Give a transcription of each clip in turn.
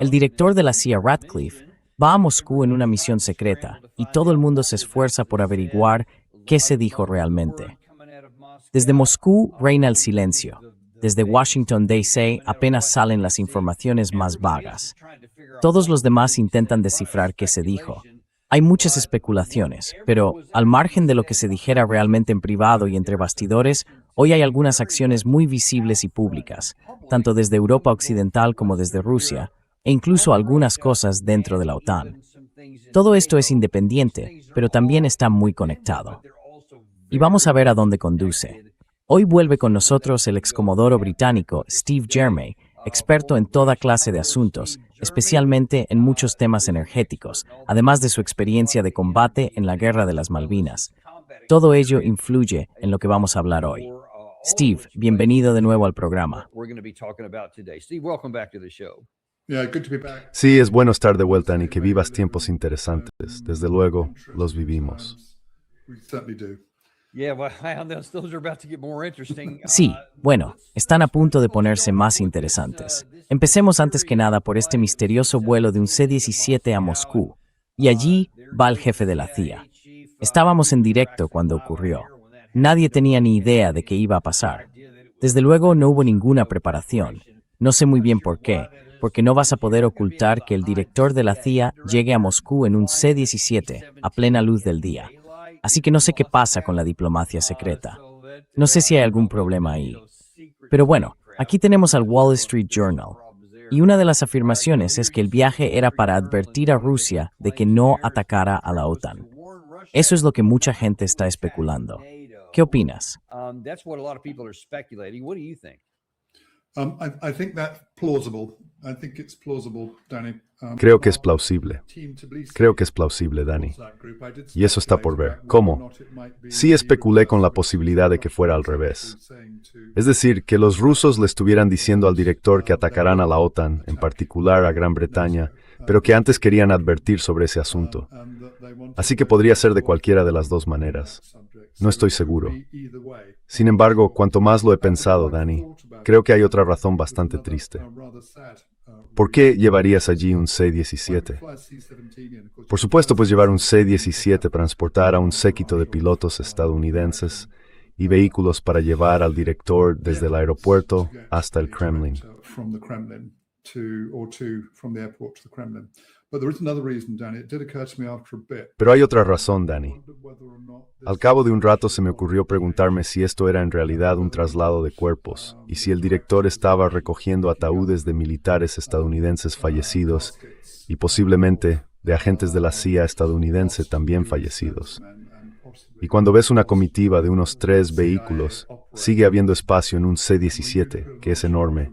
El director de la CIA, Radcliffe, va a Moscú en una misión secreta y todo el mundo se esfuerza por averiguar qué se dijo realmente. Desde Moscú reina el silencio. Desde Washington, D.C. apenas salen las informaciones más vagas. Todos los demás intentan descifrar qué se dijo. Hay muchas especulaciones, pero al margen de lo que se dijera realmente en privado y entre bastidores, hoy hay algunas acciones muy visibles y públicas, tanto desde Europa Occidental como desde Rusia, e incluso algunas cosas dentro de la OTAN. Todo esto es independiente, pero también está muy conectado. Y vamos a ver a dónde conduce. Hoy vuelve con nosotros el excomodoro británico Steve Germain, experto en toda clase de asuntos, especialmente en muchos temas energéticos, además de su experiencia de combate en la Guerra de las Malvinas. Todo ello influye en lo que vamos a hablar hoy. Steve, bienvenido de nuevo al programa. Sí, es bueno estar de vuelta y que vivas tiempos interesantes. Desde luego, los vivimos. Sí, bueno, están a punto de ponerse más interesantes. Empecemos antes que nada por este misterioso vuelo de un C-17 a Moscú. Y allí va el jefe de la CIA. Estábamos en directo cuando ocurrió. Nadie tenía ni idea de qué iba a pasar. Desde luego no hubo ninguna preparación. No sé muy bien por qué, porque no vas a poder ocultar que el director de la CIA llegue a Moscú en un C-17 a plena luz del día. Así que no sé qué pasa con la diplomacia secreta. No sé si hay algún problema ahí. Pero bueno, aquí tenemos al Wall Street Journal. Y una de las afirmaciones es que el viaje era para advertir a Rusia de que no atacara a la OTAN. Eso es lo que mucha gente está especulando. ¿Qué opinas? Creo que es plausible. Creo que es plausible, Danny. Y eso está por ver. ¿Cómo? Sí especulé con la posibilidad de que fuera al revés. Es decir, que los rusos le estuvieran diciendo al director que atacarán a la OTAN, en particular a Gran Bretaña, pero que antes querían advertir sobre ese asunto. Así que podría ser de cualquiera de las dos maneras. No estoy seguro. Sin embargo, cuanto más lo he pensado, Danny, creo que hay otra razón bastante triste. ¿Por qué llevarías allí un C-17? Por supuesto, pues llevar un C-17 transportar a un séquito de pilotos estadounidenses y vehículos para llevar al director desde el aeropuerto hasta el Kremlin. Pero hay otra razón, Danny. Al cabo de un rato se me ocurrió preguntarme si esto era en realidad un traslado de cuerpos y si el director estaba recogiendo ataúdes de militares estadounidenses fallecidos y posiblemente de agentes de la CIA estadounidense también fallecidos. Y cuando ves una comitiva de unos 3 vehículos, sigue habiendo espacio en un C-17, que es enorme,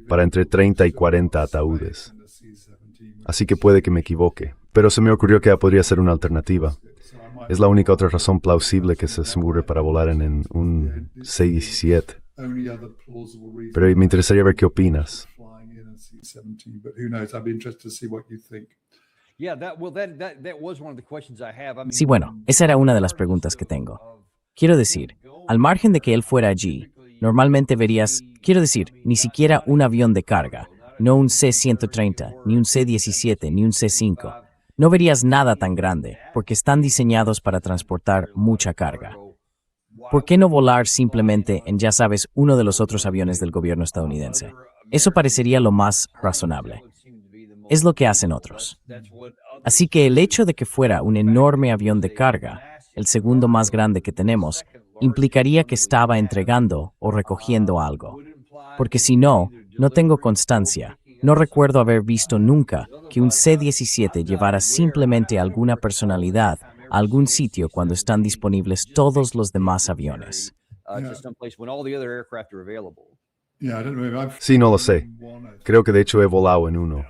para entre 30 y 40 ataúdes. Así que puede que me equivoque, pero se me ocurrió que podría ser una alternativa. Es la única otra razón plausible que se ocurre para volar en un C-17. Pero me interesaría ver qué opinas. Sí, bueno, esa era una de las preguntas que tengo. Quiero decir, al margen de que él fuera allí, normalmente verías, ni siquiera un avión de carga, no un C-130, ni un C-17, ni un C-5. No verías nada tan grande, porque están diseñados para transportar mucha carga. ¿Por qué no volar simplemente en, ya sabes, uno de los otros aviones del gobierno estadounidense? Eso parecería lo más razonable. Es lo que hacen otros. Así que el hecho de que fuera un enorme avión de carga, el segundo más grande que tenemos, implicaría que estaba entregando o recogiendo algo. Porque si no, no tengo constancia. No recuerdo haber visto nunca que un C-17 llevara simplemente a alguna personalidad a algún sitio cuando están disponibles todos los demás aviones. Sí, no lo sé. Creo que de hecho he volado en uno.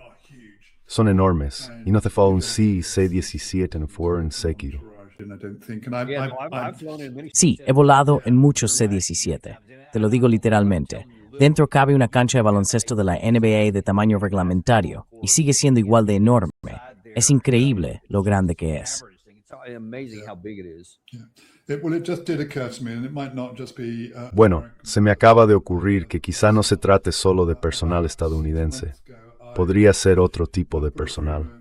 Son enormes, y no hace falta un C-17 en fuera en séquito. Sí, he volado en muchos C-17. Te lo digo literalmente. Dentro cabe una cancha de baloncesto de la NBA de tamaño reglamentario y sigue siendo igual de enorme. Es increíble lo grande que es. Bueno, se me acaba de ocurrir que quizá no se trate solo de personal estadounidense. Podría ser otro tipo de personal.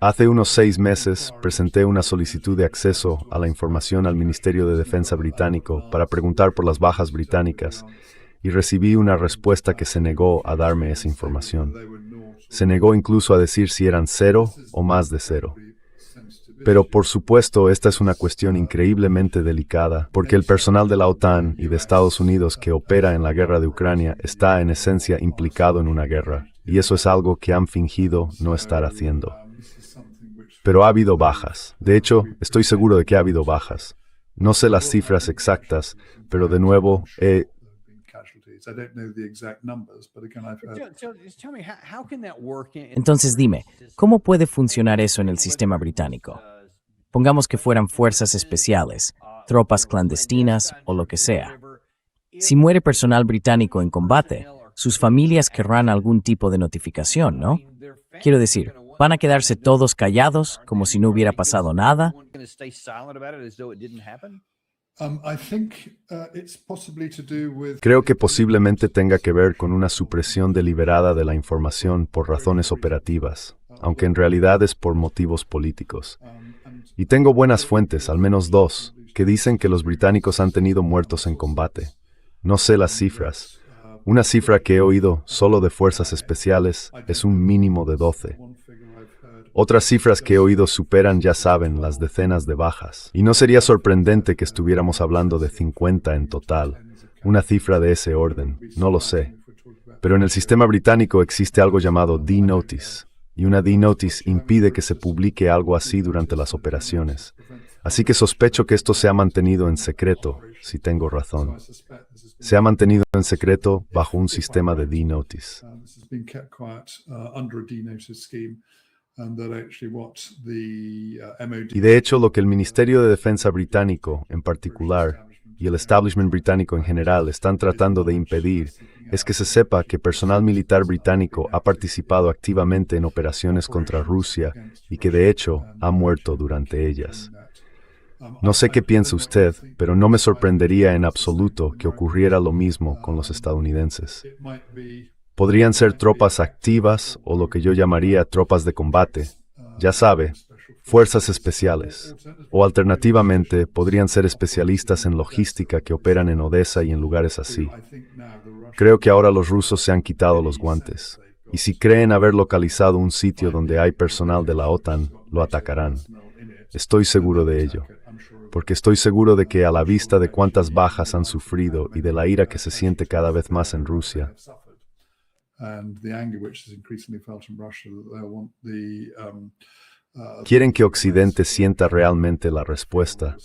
Hace unos 6 meses presenté una solicitud de acceso a la información al Ministerio de Defensa británico para preguntar por las bajas británicas y recibí una respuesta que se negó a darme esa información. Se negó incluso a decir si eran 0 o más de 0. Pero por supuesto, esta es una cuestión increíblemente delicada, porque el personal de la OTAN y de Estados Unidos que opera en la guerra de Ucrania está en esencia implicado en una guerra, y eso es algo que han fingido no estar haciendo. Pero ha habido bajas. De hecho, estoy seguro de que ha habido bajas. No sé las cifras exactas, pero de nuevo Entonces dime, ¿cómo puede funcionar eso en el sistema británico? Pongamos que fueran fuerzas especiales, tropas clandestinas o lo que sea. Si muere personal británico en combate, sus familias querrán algún tipo de notificación, ¿no? Quiero decir, ¿van a quedarse todos callados como si no hubiera pasado nada? Creo que posiblemente tenga que ver con una supresión deliberada de la información por razones operativas, aunque en realidad es por motivos políticos. Y tengo buenas fuentes, al menos 2, que dicen que los británicos han tenido muertos en combate. No sé las cifras. Una cifra que he oído solo de fuerzas especiales es un mínimo de 12. Otras cifras que he oído superan, ya saben, las decenas de bajas. Y no sería sorprendente que estuviéramos hablando de 50 en total. Una cifra de ese orden, no lo sé. Pero en el sistema británico existe algo llamado D-Notice, y una D-Notice impide que se publique algo así durante las operaciones. Así que sospecho que esto se ha mantenido en secreto, si tengo razón. Se ha mantenido en secreto bajo un sistema de D-Notice. Y de hecho, lo que el Ministerio de Defensa británico, en particular, y el establishment británico en general están tratando de impedir es que se sepa que personal militar británico ha participado activamente en operaciones contra Rusia y que de hecho ha muerto durante ellas. No sé qué piensa usted, pero no me sorprendería en absoluto que ocurriera lo mismo con los estadounidenses. Podrían ser tropas activas o lo que yo llamaría tropas de combate, ya sabe, fuerzas especiales. O alternativamente podrían ser especialistas en logística que operan en Odessa y en lugares así. Creo que ahora los rusos se han quitado los guantes. Y si creen haber localizado un sitio donde hay personal de la OTAN, lo atacarán. Estoy seguro de ello. Porque estoy seguro de que a la vista de cuántas bajas han sufrido y de la ira que se siente cada vez más en Rusia, quieren que Occidente sienta realmente la respuesta,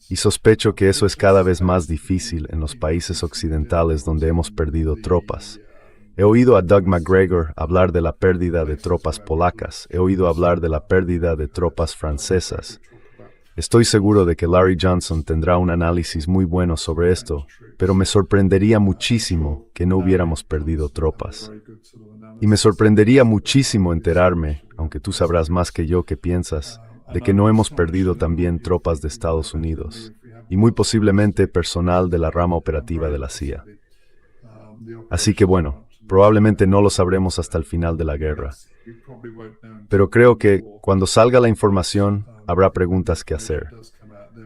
y sospecho que eso es cada vez más difícil en los países occidentales donde hemos perdido tropas. He oído a Doug McGregor hablar de la pérdida de tropas polacas, he oído hablar de la pérdida de tropas francesas. Estoy seguro de que Larry Johnson tendrá un análisis muy bueno sobre esto, pero me sorprendería muchísimo que no hubiéramos perdido tropas. Y me sorprendería muchísimo enterarme, aunque tú sabrás más que yo qué piensas, de que no hemos perdido también tropas de Estados Unidos, y muy posiblemente personal de la rama operativa de la CIA. Así que bueno, probablemente no lo sabremos hasta el final de la guerra. Pero creo que, cuando salga la información, habrá preguntas que hacer.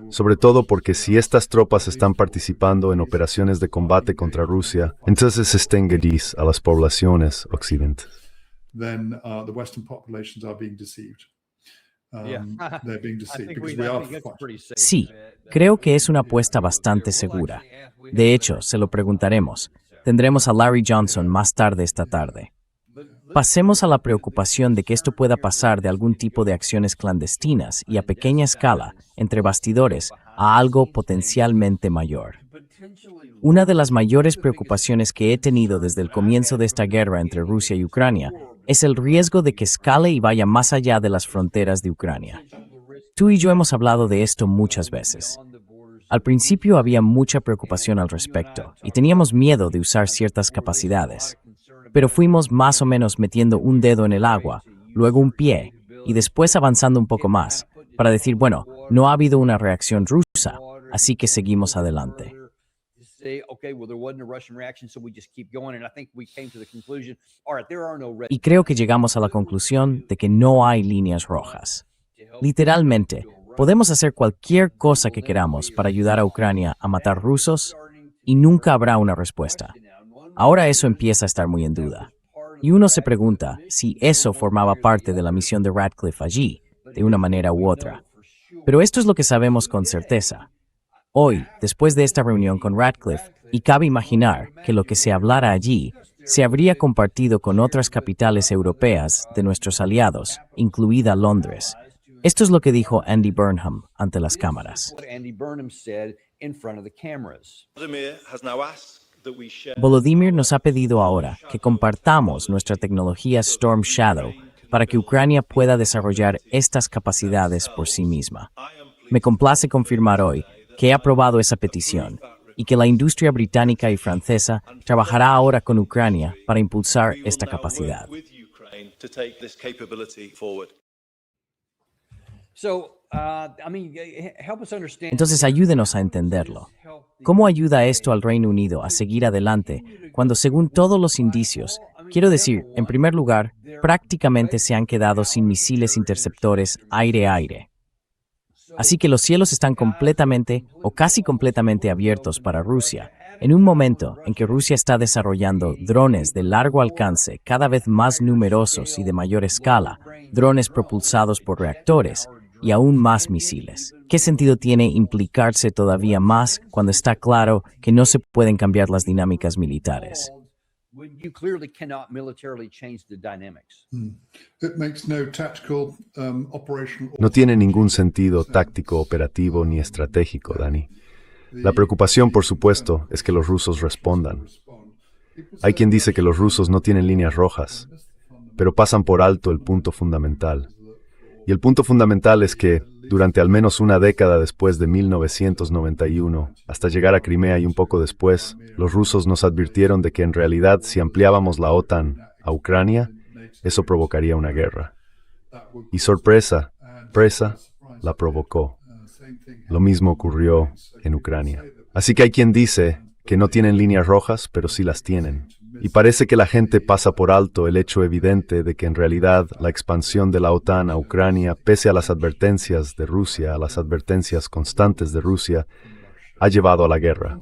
Sobre todo porque si estas tropas están participando en operaciones de combate contra Rusia, entonces estén gris a las poblaciones occidentales. Sí, creo que es una apuesta bastante segura. De hecho, se lo preguntaremos. Tendremos a Larry Johnson más tarde esta tarde. Pasemos a la preocupación de que esto pueda pasar de algún tipo de acciones clandestinas y a pequeña escala, entre bastidores, a algo potencialmente mayor. Una de las mayores preocupaciones que he tenido desde el comienzo de esta guerra entre Rusia y Ucrania es el riesgo de que escale y vaya más allá de las fronteras de Ucrania. Tú y yo hemos hablado de esto muchas veces. Al principio había mucha preocupación al respecto y teníamos miedo de usar ciertas capacidades. Pero fuimos más o menos metiendo un dedo en el agua, luego un pie, y después avanzando un poco más, para decir, bueno, no ha habido una reacción rusa, así que seguimos adelante. Y creo que llegamos a la conclusión de que no hay líneas rojas. Literalmente, podemos hacer cualquier cosa que queramos para ayudar a Ucrania a matar rusos y nunca habrá una respuesta. Ahora eso empieza a estar muy en duda. Y uno se pregunta si eso formaba parte de la misión de Ratcliffe allí, de una manera u otra. Pero esto es lo que sabemos con certeza. Hoy, después de esta reunión con Ratcliffe, y cabe imaginar que lo que se hablara allí se habría compartido con otras capitales europeas de nuestros aliados, incluida Londres. Esto es lo que dijo Andy Burnham ante las cámaras. Volodymyr nos ha pedido ahora que compartamos nuestra tecnología Storm Shadow para que Ucrania pueda desarrollar estas capacidades por sí misma. Me complace confirmar hoy que he aprobado esa petición y que la industria británica y francesa trabajará ahora con Ucrania para impulsar esta capacidad. Entonces ayúdenos a entenderlo. ¿Cómo ayuda esto al Reino Unido a seguir adelante cuando, según todos los indicios, quiero decir, en primer lugar, prácticamente se han quedado sin misiles interceptores aire-aire? Así que los cielos están completamente o casi completamente abiertos para Rusia, en un momento en que Rusia está desarrollando drones de largo alcance cada vez más numerosos y de mayor escala, drones propulsados por reactores y aún más misiles. ¿Qué sentido tiene implicarse todavía más cuando está claro que no se pueden cambiar las dinámicas militares? No tiene ningún sentido táctico, operativo ni estratégico, Dani. La preocupación, por supuesto, es que los rusos respondan. Hay quien dice que los rusos no tienen líneas rojas, pero pasan por alto el punto fundamental. Y el punto fundamental es que, durante al menos una década después de 1991, hasta llegar a Crimea y un poco después, los rusos nos advirtieron de que en realidad si ampliábamos la OTAN a Ucrania, eso provocaría una guerra. Y sorpresa, la provocó. Lo mismo ocurrió en Ucrania. Así que hay quien dice que no tienen líneas rojas, pero sí las tienen. Y parece que la gente pasa por alto el hecho evidente de que en realidad la expansión de la OTAN a Ucrania, pese a las advertencias de Rusia, a las advertencias constantes de Rusia, ha llevado a la guerra.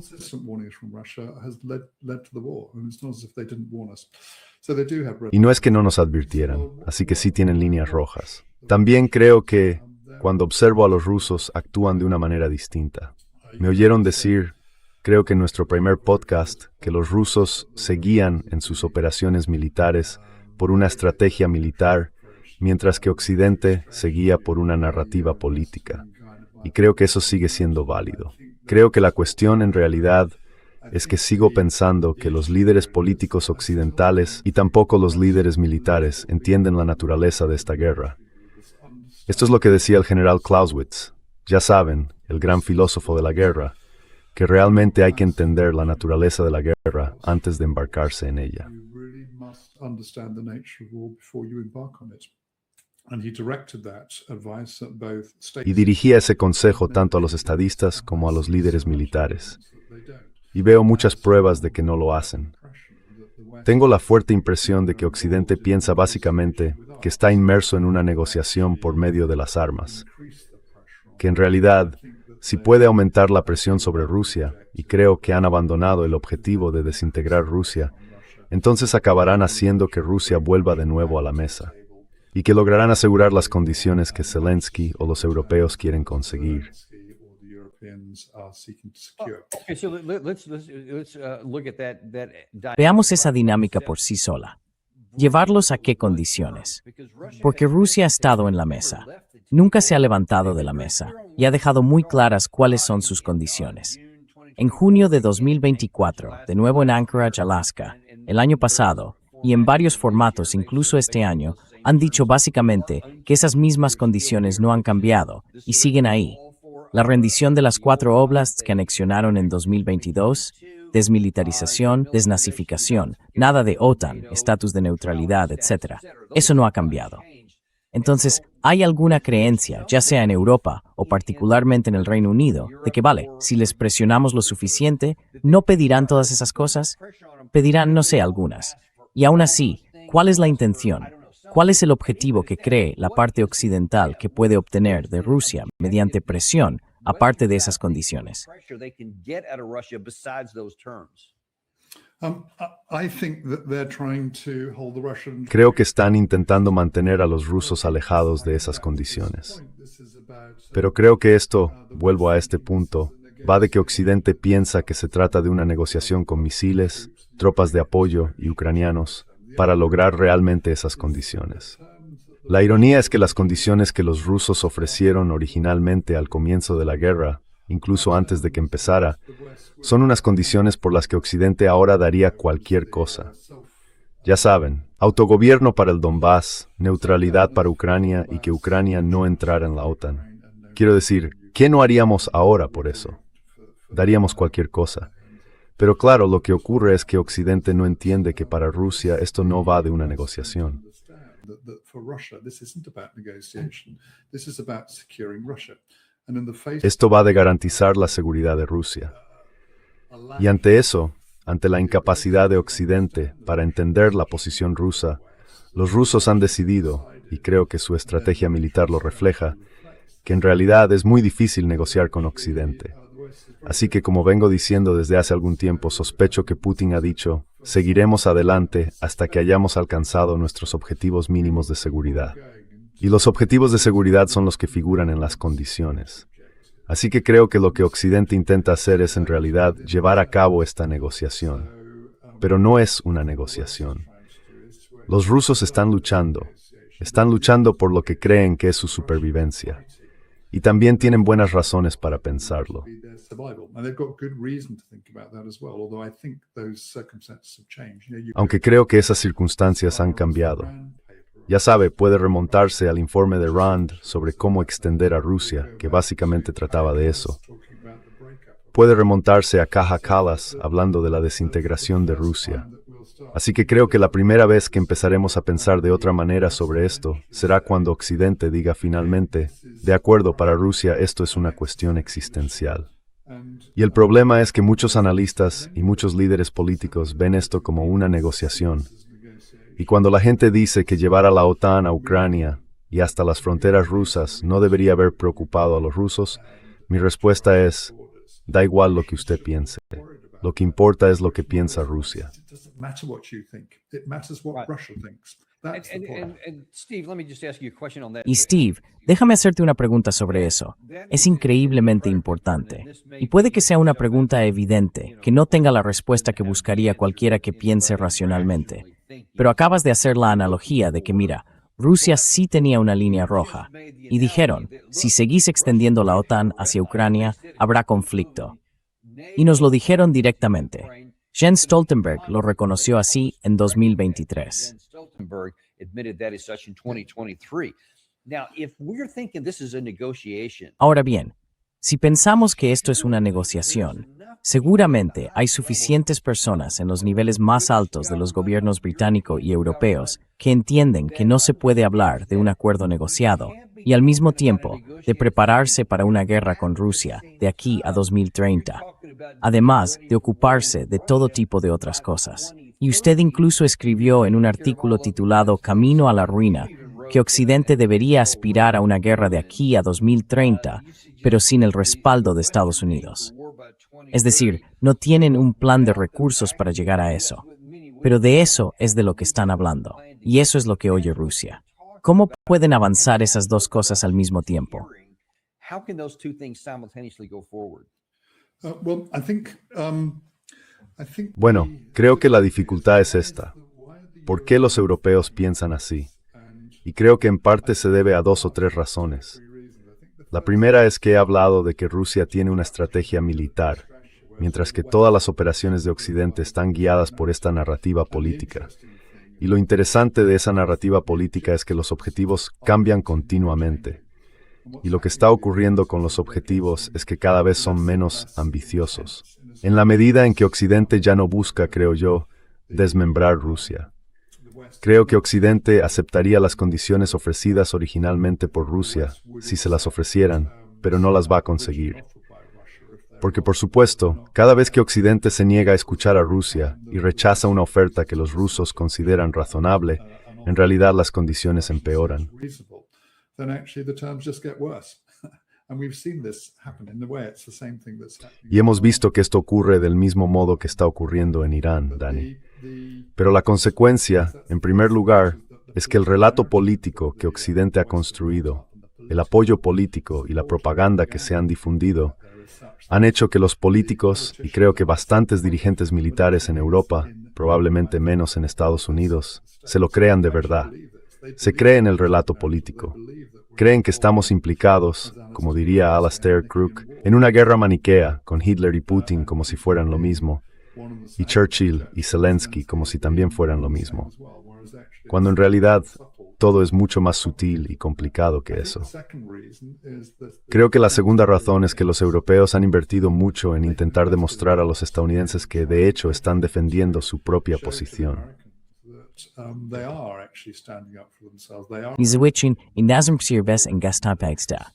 Y no es que no nos advirtieran, así que sí tienen líneas rojas. También creo que, cuando observo a los rusos, actúan de una manera distinta. Me oyeron decir, creo que en nuestro primer podcast, que los rusos seguían en sus operaciones militares por una estrategia militar, mientras que Occidente seguía por una narrativa política. Y creo que eso sigue siendo válido. Creo que la cuestión en realidad es que sigo pensando que los líderes políticos occidentales y tampoco los líderes militares entienden la naturaleza de esta guerra. Esto es lo que decía el general Clausewitz, ya saben, el gran filósofo de la guerra, que realmente hay que entender la naturaleza de la guerra antes de embarcarse en ella. Y dirigía ese consejo tanto a los estadistas como a los líderes militares. Y veo muchas pruebas de que no lo hacen. Tengo la fuerte impresión de que Occidente piensa básicamente que está inmerso en una negociación por medio de las armas. Que en realidad, si puede aumentar la presión sobre Rusia, y creo que han abandonado el objetivo de desintegrar Rusia, entonces acabarán haciendo que Rusia vuelva de nuevo a la mesa, y que lograrán asegurar las condiciones que Zelensky o los europeos quieren conseguir. Veamos esa dinámica por sí sola. ¿Llevarlos a qué condiciones? Porque Rusia ha estado en la mesa. Nunca se ha levantado de la mesa y ha dejado muy claras cuáles son sus condiciones. En junio de 2024, de nuevo en Anchorage, Alaska, el año pasado, y en varios formatos incluso este año, han dicho básicamente que esas mismas condiciones no han cambiado y siguen ahí. La rendición de las 4 oblasts que anexionaron en 2022, desmilitarización, desnazificación, nada de OTAN, estatus de neutralidad, etc. Eso no ha cambiado. Entonces, Hay alguna creencia, ya sea en Europa o particularmente en el Reino Unido, de que vale, si les presionamos lo suficiente, no pedirán todas esas cosas, pedirán, no sé, algunas. Y aún así, ¿cuál es la intención? ¿Cuál es el objetivo que cree la parte occidental que puede obtener de Rusia mediante presión, aparte de esas condiciones? Creo que están intentando mantener a los rusos alejados de esas condiciones. Pero creo que esto, vuelvo a este punto, va de que Occidente piensa que se trata de una negociación con misiles, tropas de apoyo y ucranianos para lograr realmente esas condiciones. La ironía es que las condiciones que los rusos ofrecieron originalmente al comienzo de la guerra, incluso antes de que empezara, son unas condiciones por las que Occidente ahora daría cualquier cosa. Ya saben, autogobierno para el Donbass, neutralidad para Ucrania y que Ucrania no entrara en la OTAN. Quiero decir, ¿qué no haríamos ahora por eso? Daríamos cualquier cosa. Pero claro, lo que ocurre es que Occidente no entiende que para Rusia esto no va de una negociación. Esto va de garantizar la seguridad de Rusia. Y ante eso, ante la incapacidad de Occidente para entender la posición rusa, los rusos han decidido, y creo que su estrategia militar lo refleja, que en realidad es muy difícil negociar con Occidente. Así que, como vengo diciendo desde hace algún tiempo, sospecho que Putin ha dicho, seguiremos adelante hasta que hayamos alcanzado nuestros objetivos mínimos de seguridad. Y los objetivos de seguridad son los que figuran en las condiciones. Así que creo que lo que Occidente intenta hacer es en realidad llevar a cabo esta negociación. Pero no es una negociación. Los rusos están luchando por lo que creen que es su supervivencia. Y también tienen buenas razones para pensarlo. Aunque creo que esas circunstancias han cambiado. Ya sabe, puede remontarse al informe de Rand sobre cómo extender a Rusia, que básicamente trataba de eso. Puede remontarse a Kaja Kallas hablando de la desintegración de Rusia. Así que creo que la primera vez que empezaremos a pensar de otra manera sobre esto será cuando Occidente diga finalmente, de acuerdo, para Rusia esto es una cuestión existencial. Y el problema es que muchos analistas y muchos líderes políticos ven esto como una negociación. Y cuando la gente dice que llevar a la OTAN a Ucrania y hasta las fronteras rusas no debería haber preocupado a los rusos, mi respuesta es, da igual lo que usted piense. Lo que importa es lo que piensa Rusia. Y Steve, déjame hacerte una pregunta sobre eso. Es increíblemente importante. Y puede que sea una pregunta evidente, que no tenga la respuesta que buscaría cualquiera que piense racionalmente. Pero acabas de hacer la analogía de que, mira, Rusia sí tenía una línea roja. Y dijeron, si seguís extendiendo la OTAN hacia Ucrania, habrá conflicto. Y nos lo dijeron directamente. Jens Stoltenberg lo reconoció así en 2023. Ahora bien, si pensamos que esto es una negociación, seguramente hay suficientes personas en los niveles más altos de los gobiernos británico y europeos que entienden que no se puede hablar de un acuerdo negociado y al mismo tiempo de prepararse para una guerra con Rusia de aquí a 2030, además de ocuparse de todo tipo de otras cosas. Y usted incluso escribió en un artículo titulado Camino a la ruina que Occidente debería aspirar a una guerra de aquí a 2030, pero sin el respaldo de Estados Unidos. Es decir, no tienen un plan de recursos para llegar a eso. Pero de eso es de lo que están hablando, y eso es lo que oye Rusia. ¿Cómo pueden avanzar esas dos cosas al mismo tiempo? Bueno, creo que la dificultad es esta. ¿Por qué los europeos piensan así? Y creo que en parte se debe a 2 o 3 razones. La primera es que he hablado de que Rusia tiene una estrategia militar, mientras que todas las operaciones de Occidente están guiadas por esta narrativa política. Y lo interesante de esa narrativa política es que los objetivos cambian continuamente. Y lo que está ocurriendo con los objetivos es que cada vez son menos ambiciosos. En la medida en que Occidente ya no busca, creo yo, desmembrar Rusia. Creo que Occidente aceptaría las condiciones ofrecidas originalmente por Rusia, si se las ofrecieran, pero no las va a conseguir. Porque, por supuesto, cada vez que Occidente se niega a escuchar a Rusia y rechaza una oferta que los rusos consideran razonable, en realidad las condiciones empeoran. Y hemos visto que esto ocurre del mismo modo que está ocurriendo en Irán, Dani. Pero la consecuencia, en primer lugar, es que el relato político que Occidente ha construido, el apoyo político y la propaganda que se han difundido, han hecho que los políticos, y creo que bastantes dirigentes militares en Europa, probablemente menos en Estados Unidos, se lo crean de verdad. Se cree en el relato político. Creen que estamos implicados, como diría Alastair Crooke, en una guerra maniquea con Hitler y Putin como si fueran lo mismo, y Churchill y Zelensky como si también fueran lo mismo, cuando en realidad todo es mucho más sutil y complicado que eso. Creo que la segunda razón es que los europeos han invertido mucho en intentar demostrar a los estadounidenses que de hecho están defendiendo su propia posición. Niezawichin i nazem Sirves en Gaston Pagsta.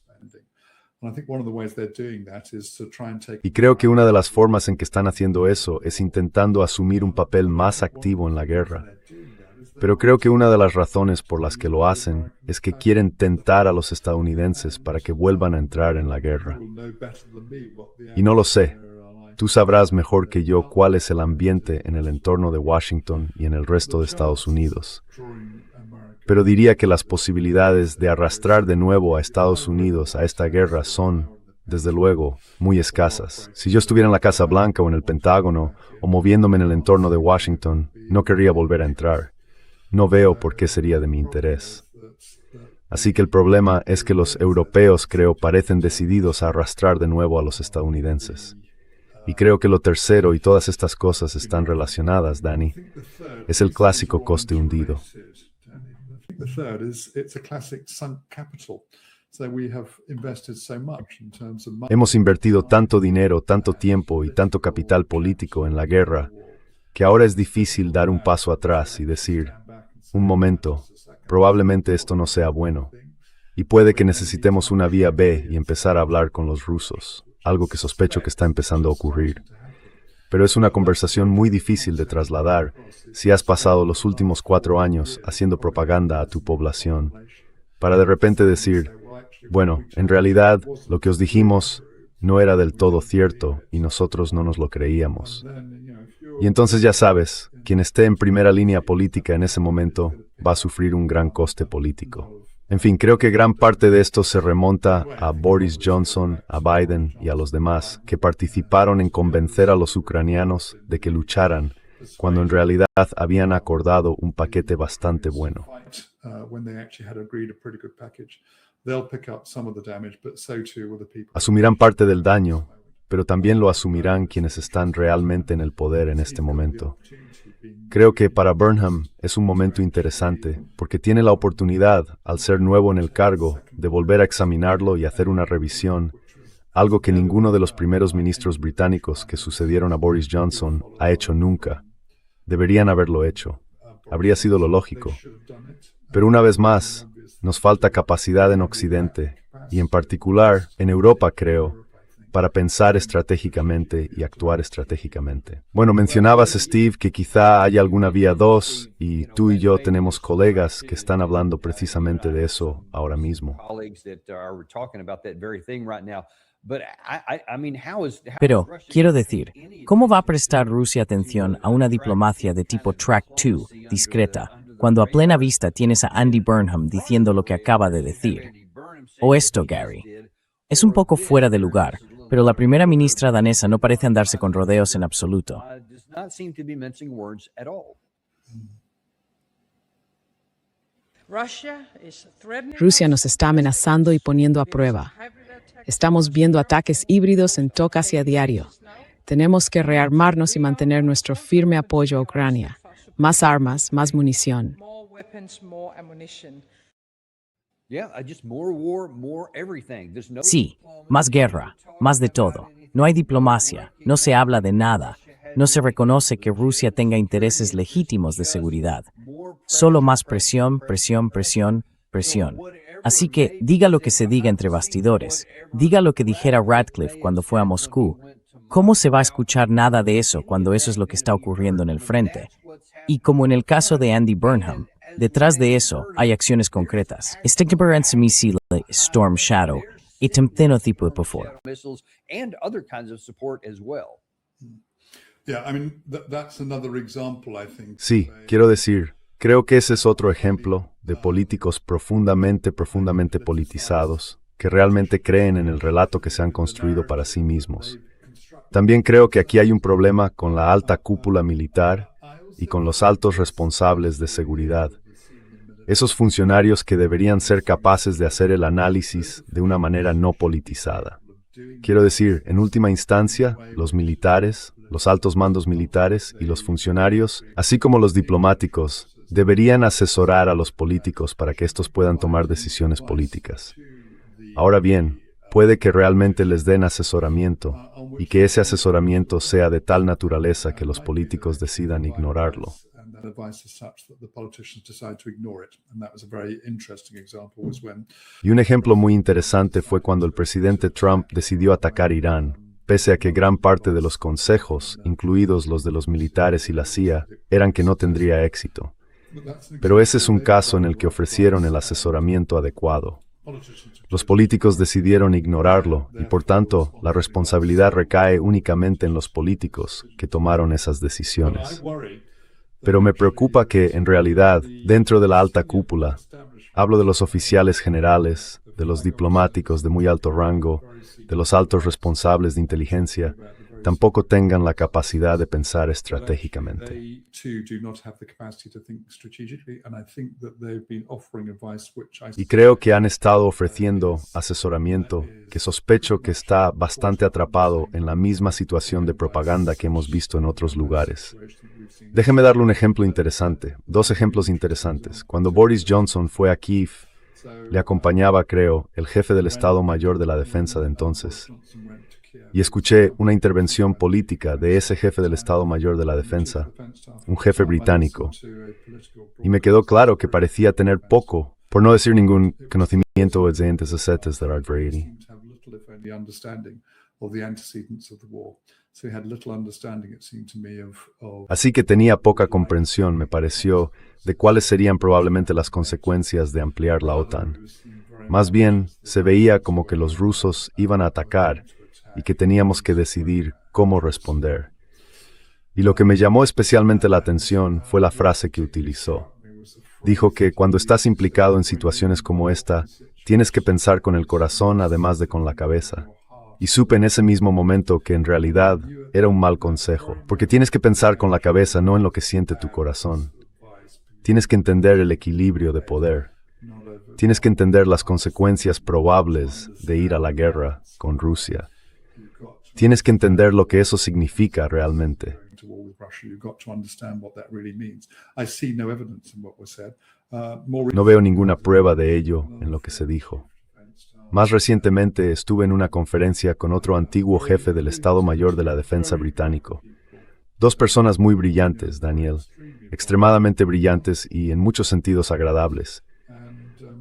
Y creo que una de las formas en que están haciendo eso es intentando asumir un papel más activo en la guerra. Pero creo que una de las razones por las que lo hacen es que quieren tentar a los estadounidenses para que vuelvan a entrar en la guerra. Y no lo sé. Tú sabrás mejor que yo cuál es el ambiente en el entorno de Washington y en el resto de Estados Unidos. Pero diría que las posibilidades de arrastrar de nuevo a Estados Unidos a esta guerra son, desde luego, muy escasas. Si yo estuviera en la Casa Blanca o en el Pentágono, o moviéndome en el entorno de Washington, no querría volver a entrar. No veo por qué sería de mi interés. Así que el problema es que los europeos, creo, parecen decididos a arrastrar de nuevo a los estadounidenses. Y creo que lo tercero, y todas estas cosas están relacionadas, Dani, es el clásico coste hundido. Hemos invertido tanto dinero, tanto tiempo y tanto capital político en la guerra, que ahora es difícil dar un paso atrás y decir, un momento, probablemente esto no sea bueno, y puede que necesitemos una vía B y empezar a hablar con los rusos, algo que sospecho que está empezando a ocurrir. Pero es una conversación muy difícil de trasladar si has pasado los últimos 4 años haciendo propaganda a tu población, para de repente decir, bueno, en realidad lo que os dijimos no era del todo cierto y nosotros no nos lo creíamos. Y entonces ya sabes, quien esté en primera línea política en ese momento va a sufrir un gran coste político. En fin, creo que gran parte de esto se remonta a Boris Johnson, a Biden y a los demás que participaron en convencer a los ucranianos de que lucharan, cuando en realidad habían acordado un paquete bastante bueno. Asumirán parte del daño, pero también lo asumirán quienes están realmente en el poder en este momento. Creo que para Burnham es un momento interesante, porque tiene la oportunidad, al ser nuevo en el cargo, de volver a examinarlo y hacer una revisión, algo que ninguno de los primeros ministros británicos que sucedieron a Boris Johnson ha hecho nunca. Deberían haberlo hecho. Habría sido lo lógico. Pero una vez más, nos falta capacidad en Occidente, y en particular en Europa, creo, para pensar estratégicamente y actuar estratégicamente. Bueno, mencionabas, Steve, que quizá haya alguna vía 2, y tú y yo tenemos colegas que están hablando precisamente de eso ahora mismo. Pero, quiero decir, ¿cómo va a prestar Rusia atención a una diplomacia de tipo track 2, discreta, cuando a plena vista tienes a Andy Burnham diciendo lo que acaba de decir? O esto, Gary. Es un poco fuera de lugar, pero la primera ministra danesa no parece andarse con rodeos en absoluto. Rusia nos está amenazando y poniendo a prueba. Estamos viendo ataques híbridos en todo casi a diario. Tenemos que rearmarnos y mantener nuestro firme apoyo a Ucrania. Más armas, más munición. Sí, más guerra, más de todo. No hay diplomacia, no se habla de nada. No se reconoce que Rusia tenga intereses legítimos de seguridad. Solo más presión, presión, presión, presión. Así que diga lo que se diga entre bastidores, diga lo que dijera Radcliffe cuando fue a Moscú. ¿Cómo se va a escuchar nada de eso cuando eso es lo que está ocurriendo en el frente? Y como en el caso de Andy Burnham, detrás de eso hay acciones concretas. Storm Shadow y temteno tipo de por. Sí, quiero decir, creo que ese es otro ejemplo de políticos profundamente politizados que realmente creen en el relato que se han construido para sí mismos. También creo que aquí hay un problema con la alta cúpula militar y con los altos responsables de seguridad. Esos funcionarios que deberían ser capaces de hacer el análisis de una manera no politizada. Quiero decir, en última instancia, los militares, los altos mandos militares y los funcionarios, así como los diplomáticos, deberían asesorar a los políticos para que estos puedan tomar decisiones políticas. Ahora bien, puede que realmente les den asesoramiento y que ese asesoramiento sea de tal naturaleza que los políticos decidan ignorarlo. Y un ejemplo muy interesante fue cuando el presidente Trump decidió atacar Irán, pese a que gran parte de los consejos, incluidos los de los militares y la CIA, eran que no tendría éxito. Pero ese es un caso en el que ofrecieron el asesoramiento adecuado. Los políticos decidieron ignorarlo y, por tanto, la responsabilidad recae únicamente en los políticos que tomaron esas decisiones. Pero me preocupa que, en realidad, dentro de la alta cúpula, hablo de los oficiales generales, de los diplomáticos de muy alto rango, de los altos responsables de inteligencia, tampoco tengan la capacidad de pensar estratégicamente. Y creo que han estado ofreciendo asesoramiento que sospecho que está bastante atrapado en la misma situación de propaganda que hemos visto en otros lugares. Déjeme darle un ejemplo interesante, dos ejemplos interesantes. Cuando Boris Johnson fue a Kiev, le acompañaba, creo, el jefe del Estado Mayor de la Defensa de entonces. Y escuché una intervención política de ese jefe del Estado Mayor de la Defensa, un jefe británico. Y me quedó claro que parecía tener poco, por no decir ningún conocimiento de antecedentes de la guerra. Así que tenía poca comprensión, me pareció, de cuáles serían probablemente las consecuencias de ampliar la OTAN. Más bien, se veía como que los rusos iban a atacar y que teníamos que decidir cómo responder. Y lo que me llamó especialmente la atención fue la frase que utilizó. Dijo que cuando estás implicado en situaciones como esta, tienes que pensar con el corazón además de con la cabeza. Y supe en ese mismo momento que en realidad era un mal consejo, porque tienes que pensar con la cabeza, no en lo que siente tu corazón. Tienes que entender el equilibrio de poder. Tienes que entender las consecuencias probables de ir a la guerra con Rusia. Tienes que entender lo que eso significa realmente. No veo ninguna prueba de ello en lo que se dijo. Más recientemente estuve en una conferencia con otro antiguo jefe del Estado Mayor de la Defensa británico. Dos personas muy brillantes, Daniel, extremadamente brillantes y en muchos sentidos agradables.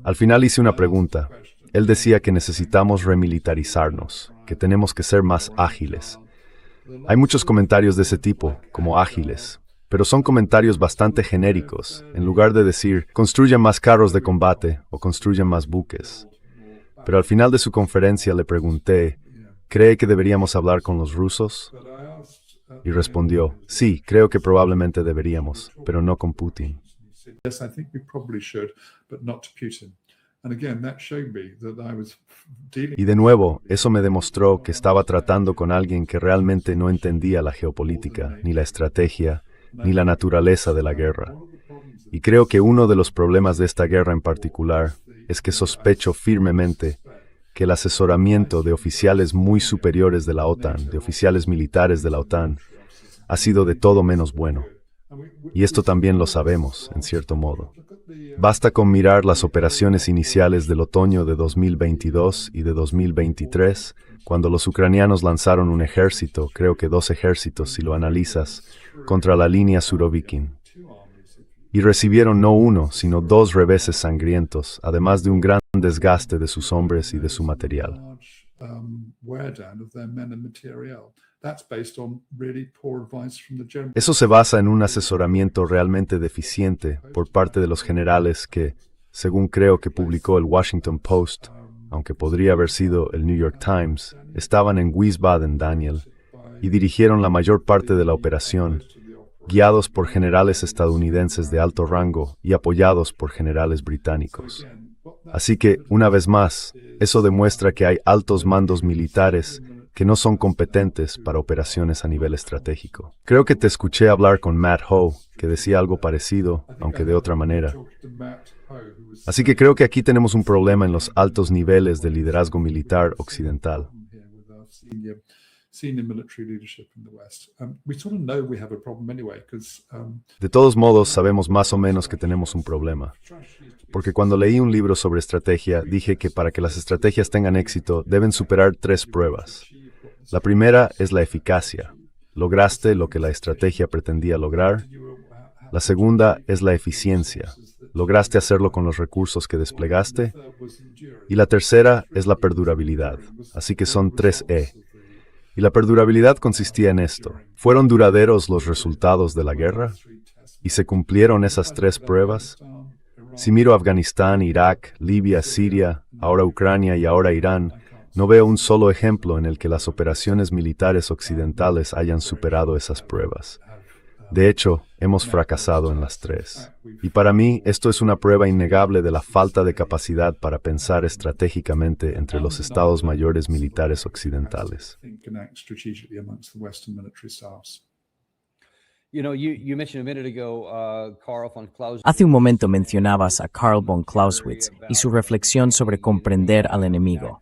Al final hice una pregunta. Él decía que necesitamos remilitarizarnos, que tenemos que ser más ágiles. Hay muchos comentarios de ese tipo, como ágiles, pero son comentarios bastante genéricos, en lugar de decir, construyan más carros de combate o construyan más buques. Pero al final de su conferencia le pregunté, ¿cree que deberíamos hablar con los rusos? Y respondió, sí, creo que probablemente deberíamos, pero no con Putin. Y de nuevo, eso me demostró que estaba tratando con alguien que realmente no entendía la geopolítica, ni la estrategia, ni la naturaleza de la guerra. Y creo que uno de los problemas de esta guerra en particular es que sospecho firmemente que el asesoramiento de oficiales muy superiores de la OTAN, de oficiales militares de la OTAN, ha sido de todo menos bueno. Y esto también lo sabemos, en cierto modo. Basta con mirar las operaciones iniciales del otoño de 2022 y de 2023, cuando los ucranianos lanzaron un ejército, creo que 2 ejércitos si lo analizas, contra la línea Surovikin. y recibieron no uno, sino dos reveses sangrientos, además de un gran desgaste de sus hombres y de su material. Eso se basa en un asesoramiento realmente deficiente por parte de los generales que, según creo que publicó el Washington Post, aunque podría haber sido el New York Times, estaban en Wiesbaden, Daniel, y dirigieron la mayor parte de la operación, guiados por generales estadounidenses de alto rango y apoyados por generales británicos. Así que, una vez más, eso demuestra que hay altos mandos militares que no son competentes para operaciones a nivel estratégico. Creo que te escuché hablar con Matt Howe, que decía algo parecido, aunque de otra manera. Así que creo que aquí tenemos un problema en los altos niveles de liderazgo militar occidental. De todos modos, sabemos más o menos que tenemos un problema. Porque cuando leí un libro sobre estrategia, dije que para que las estrategias tengan éxito, deben superar 3 pruebas. La primera es la eficacia. ¿Lograste lo que la estrategia pretendía lograr? La segunda es la eficiencia. ¿Lograste hacerlo con los recursos que desplegaste? Y la tercera es la perdurabilidad. Así que son 3E. Y la perdurabilidad consistía en esto. ¿Fueron duraderos los resultados de la guerra? ¿Y se cumplieron esas 3 pruebas? Si miro Afganistán, Irak, Libia, Siria, ahora Ucrania y ahora Irán, no veo un solo ejemplo en el que las operaciones militares occidentales hayan superado esas pruebas. De hecho, hemos fracasado en las 3. Y para mí, esto es una prueba innegable de la falta de capacidad para pensar estratégicamente entre los estados mayores militares occidentales. Hace un momento mencionabas a Karl von Clausewitz y su reflexión sobre comprender al enemigo.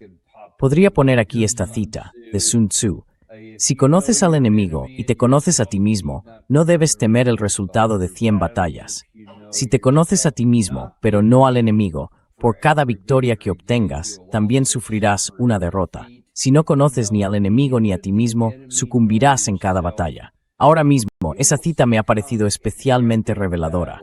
Podría poner aquí esta cita de Sun Tzu. Si conoces al enemigo y te conoces a ti mismo, no debes temer el resultado de 100 batallas. Si te conoces a ti mismo, pero no al enemigo, por cada victoria que obtengas, también sufrirás una derrota. Si no conoces ni al enemigo ni a ti mismo, sucumbirás en cada batalla. Ahora mismo, esa cita me ha parecido especialmente reveladora.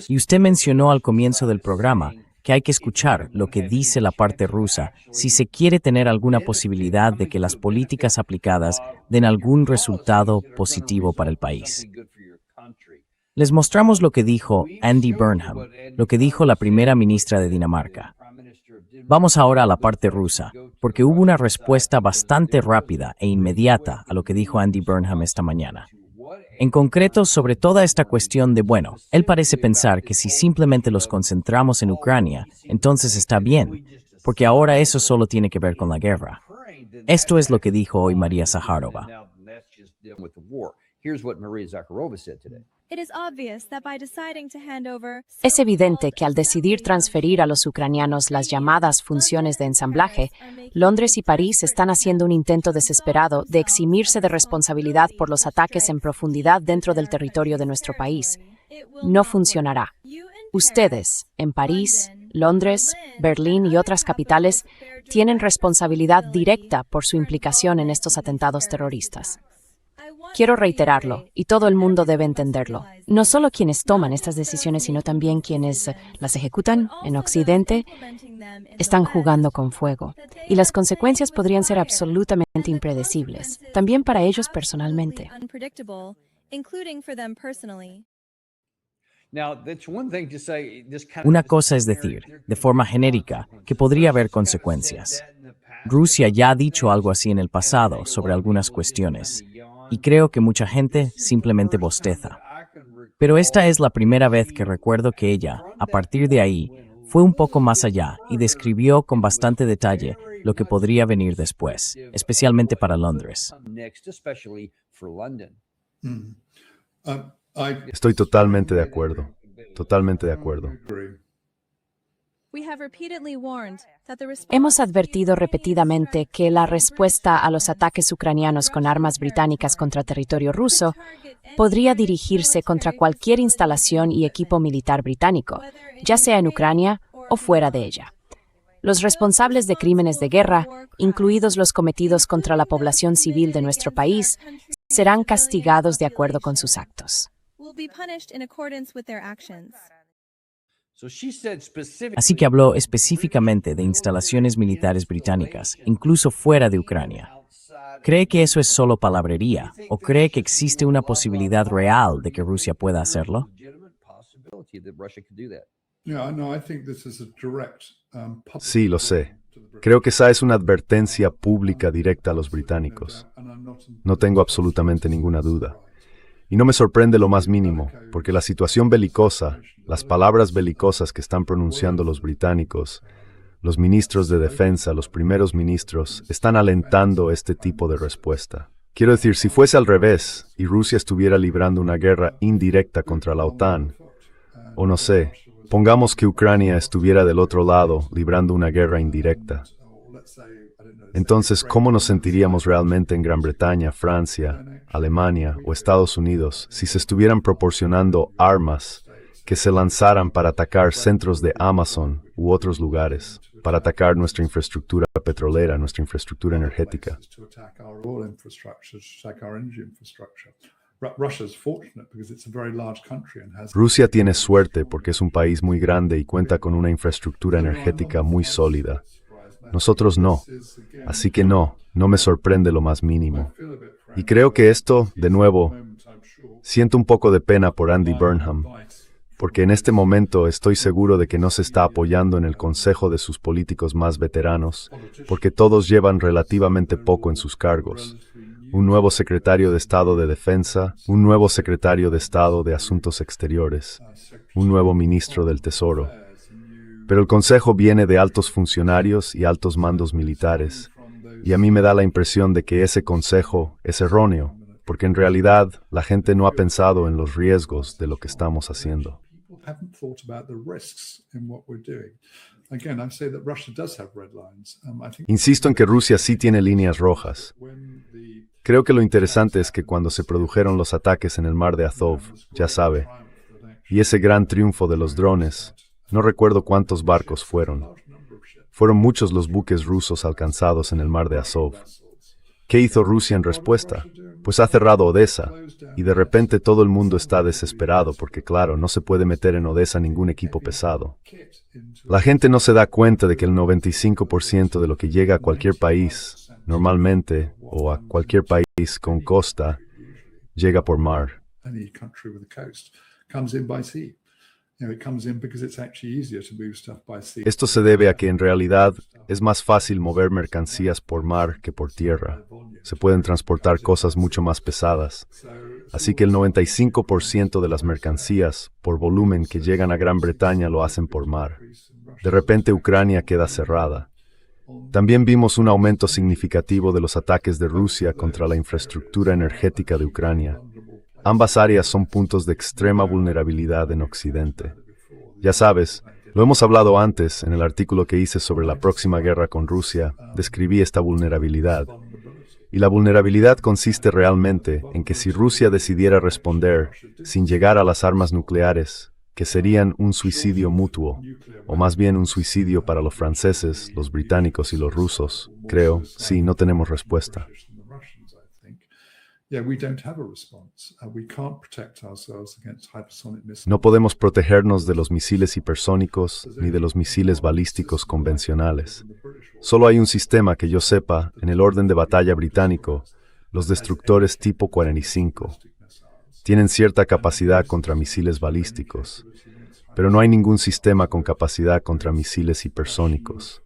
Y usted mencionó al comienzo del programa que hay que escuchar lo que dice la parte rusa si se quiere tener alguna posibilidad de que las políticas aplicadas den algún resultado positivo para el país. Les mostramos lo que dijo Andy Burnham, lo que dijo la primera ministra de Dinamarca. Vamos ahora a la parte rusa, porque hubo una respuesta bastante rápida e inmediata a lo que dijo Andy Burnham esta mañana. En concreto, sobre toda esta cuestión de, él parece pensar que si simplemente los concentramos en Ucrania, entonces está bien, porque ahora eso solo tiene que ver con la guerra. Esto es lo que dijo hoy María Zakharova. Es evidente que al decidir transferir a los ucranianos las llamadas funciones de ensamblaje, Londres y París están haciendo un intento desesperado de eximirse de responsabilidad por los ataques en profundidad dentro del territorio de nuestro país. No funcionará. Ustedes, en París, Londres, Berlín y otras capitales, tienen responsabilidad directa por su implicación en estos atentados terroristas. Quiero reiterarlo, y todo el mundo debe entenderlo. No solo quienes toman estas decisiones, sino también quienes las ejecutan en Occidente, están jugando con fuego. Y las consecuencias podrían ser absolutamente impredecibles, también para ellos personalmente. Una cosa es decir, de forma genérica, que podría haber consecuencias. Rusia ya ha dicho algo así en el pasado sobre algunas cuestiones. Y creo que mucha gente simplemente bosteza. Pero esta es la primera vez que recuerdo que ella, a partir de ahí, fue un poco más allá y describió con bastante detalle lo que podría venir después, especialmente para Londres. Estoy totalmente de acuerdo. Totalmente de acuerdo. Hemos advertido repetidamente que la respuesta a los ataques ucranianos con armas británicas contra territorio ruso podría dirigirse contra cualquier instalación y equipo militar británico, ya sea en Ucrania o fuera de ella. Los responsables de crímenes de guerra, incluidos los cometidos contra la población civil de nuestro país, serán castigados de acuerdo con sus actos. Así que habló específicamente de instalaciones militares británicas, incluso fuera de Ucrania. ¿Cree que eso es solo palabrería o cree que existe una posibilidad real de que Rusia pueda hacerlo? Sí, lo sé. Creo que esa es una advertencia pública directa a los británicos. No tengo absolutamente ninguna duda. Y no me sorprende lo más mínimo, porque la situación belicosa, las palabras belicosas que están pronunciando los británicos, los ministros de defensa, los primeros ministros, están alentando este tipo de respuesta. Quiero decir, si fuese al revés, y Rusia estuviera librando una guerra indirecta contra la OTAN, o no sé, pongamos que Ucrania estuviera del otro lado, librando una guerra indirecta. Entonces, ¿cómo nos sentiríamos realmente en Gran Bretaña, Francia, Alemania o Estados Unidos si se estuvieran proporcionando armas que se lanzaran para atacar centros de Amazon u otros lugares, para atacar nuestra infraestructura petrolera, nuestra infraestructura energética? Rusia tiene suerte porque es un país muy grande y cuenta con una infraestructura energética muy sólida. Nosotros no. Así que no me sorprende lo más mínimo. Y creo que esto, de nuevo, siento un poco de pena por Andy Burnham, porque en este momento estoy seguro de que no se está apoyando en el consejo de sus políticos más veteranos, porque todos llevan relativamente poco en sus cargos. Un nuevo secretario de Estado de Defensa, un nuevo secretario de Estado de Asuntos Exteriores, un nuevo ministro del Tesoro. Pero el consejo viene de altos funcionarios y altos mandos militares, y a mí me da la impresión de que ese consejo es erróneo, porque en realidad la gente no ha pensado en los riesgos de lo que estamos haciendo. Insisto en que Rusia sí tiene líneas rojas. Creo que lo interesante es que cuando se produjeron los ataques en el mar de Azov, ya sabe, y ese gran triunfo de los drones, no recuerdo cuántos barcos fueron. Fueron muchos los buques rusos alcanzados en el mar de Azov. ¿Qué hizo Rusia en respuesta? Pues ha cerrado Odessa, y de repente todo el mundo está desesperado porque, claro, no se puede meter en Odessa ningún equipo pesado. La gente no se da cuenta de que el 95% de lo que llega a cualquier país, normalmente, o a cualquier país con costa, llega por mar. Esto se debe a que en realidad es más fácil mover mercancías por mar que por tierra. Se pueden transportar cosas mucho más pesadas. Así que el 95% de las mercancías, por volumen que llegan a Gran Bretaña, lo hacen por mar. De repente Ucrania queda cerrada. También vimos un aumento significativo de los ataques de Rusia contra la infraestructura energética de Ucrania. Ambas áreas son puntos de extrema vulnerabilidad en Occidente. Ya sabes, lo hemos hablado antes en el artículo que hice sobre la próxima guerra con Rusia, describí esta vulnerabilidad. Y la vulnerabilidad consiste realmente en que si Rusia decidiera responder sin llegar a las armas nucleares, que serían un suicidio mutuo, o más bien un suicidio para los franceses, los británicos y los rusos, creo, sí, no tenemos respuesta. No podemos protegernos de los misiles hipersónicos ni de los misiles balísticos convencionales. Solo hay un sistema que yo sepa, en el orden de batalla británico, los destructores tipo 45. Tienen cierta capacidad contra misiles balísticos, pero no hay ningún sistema con capacidad contra misiles hipersónicos.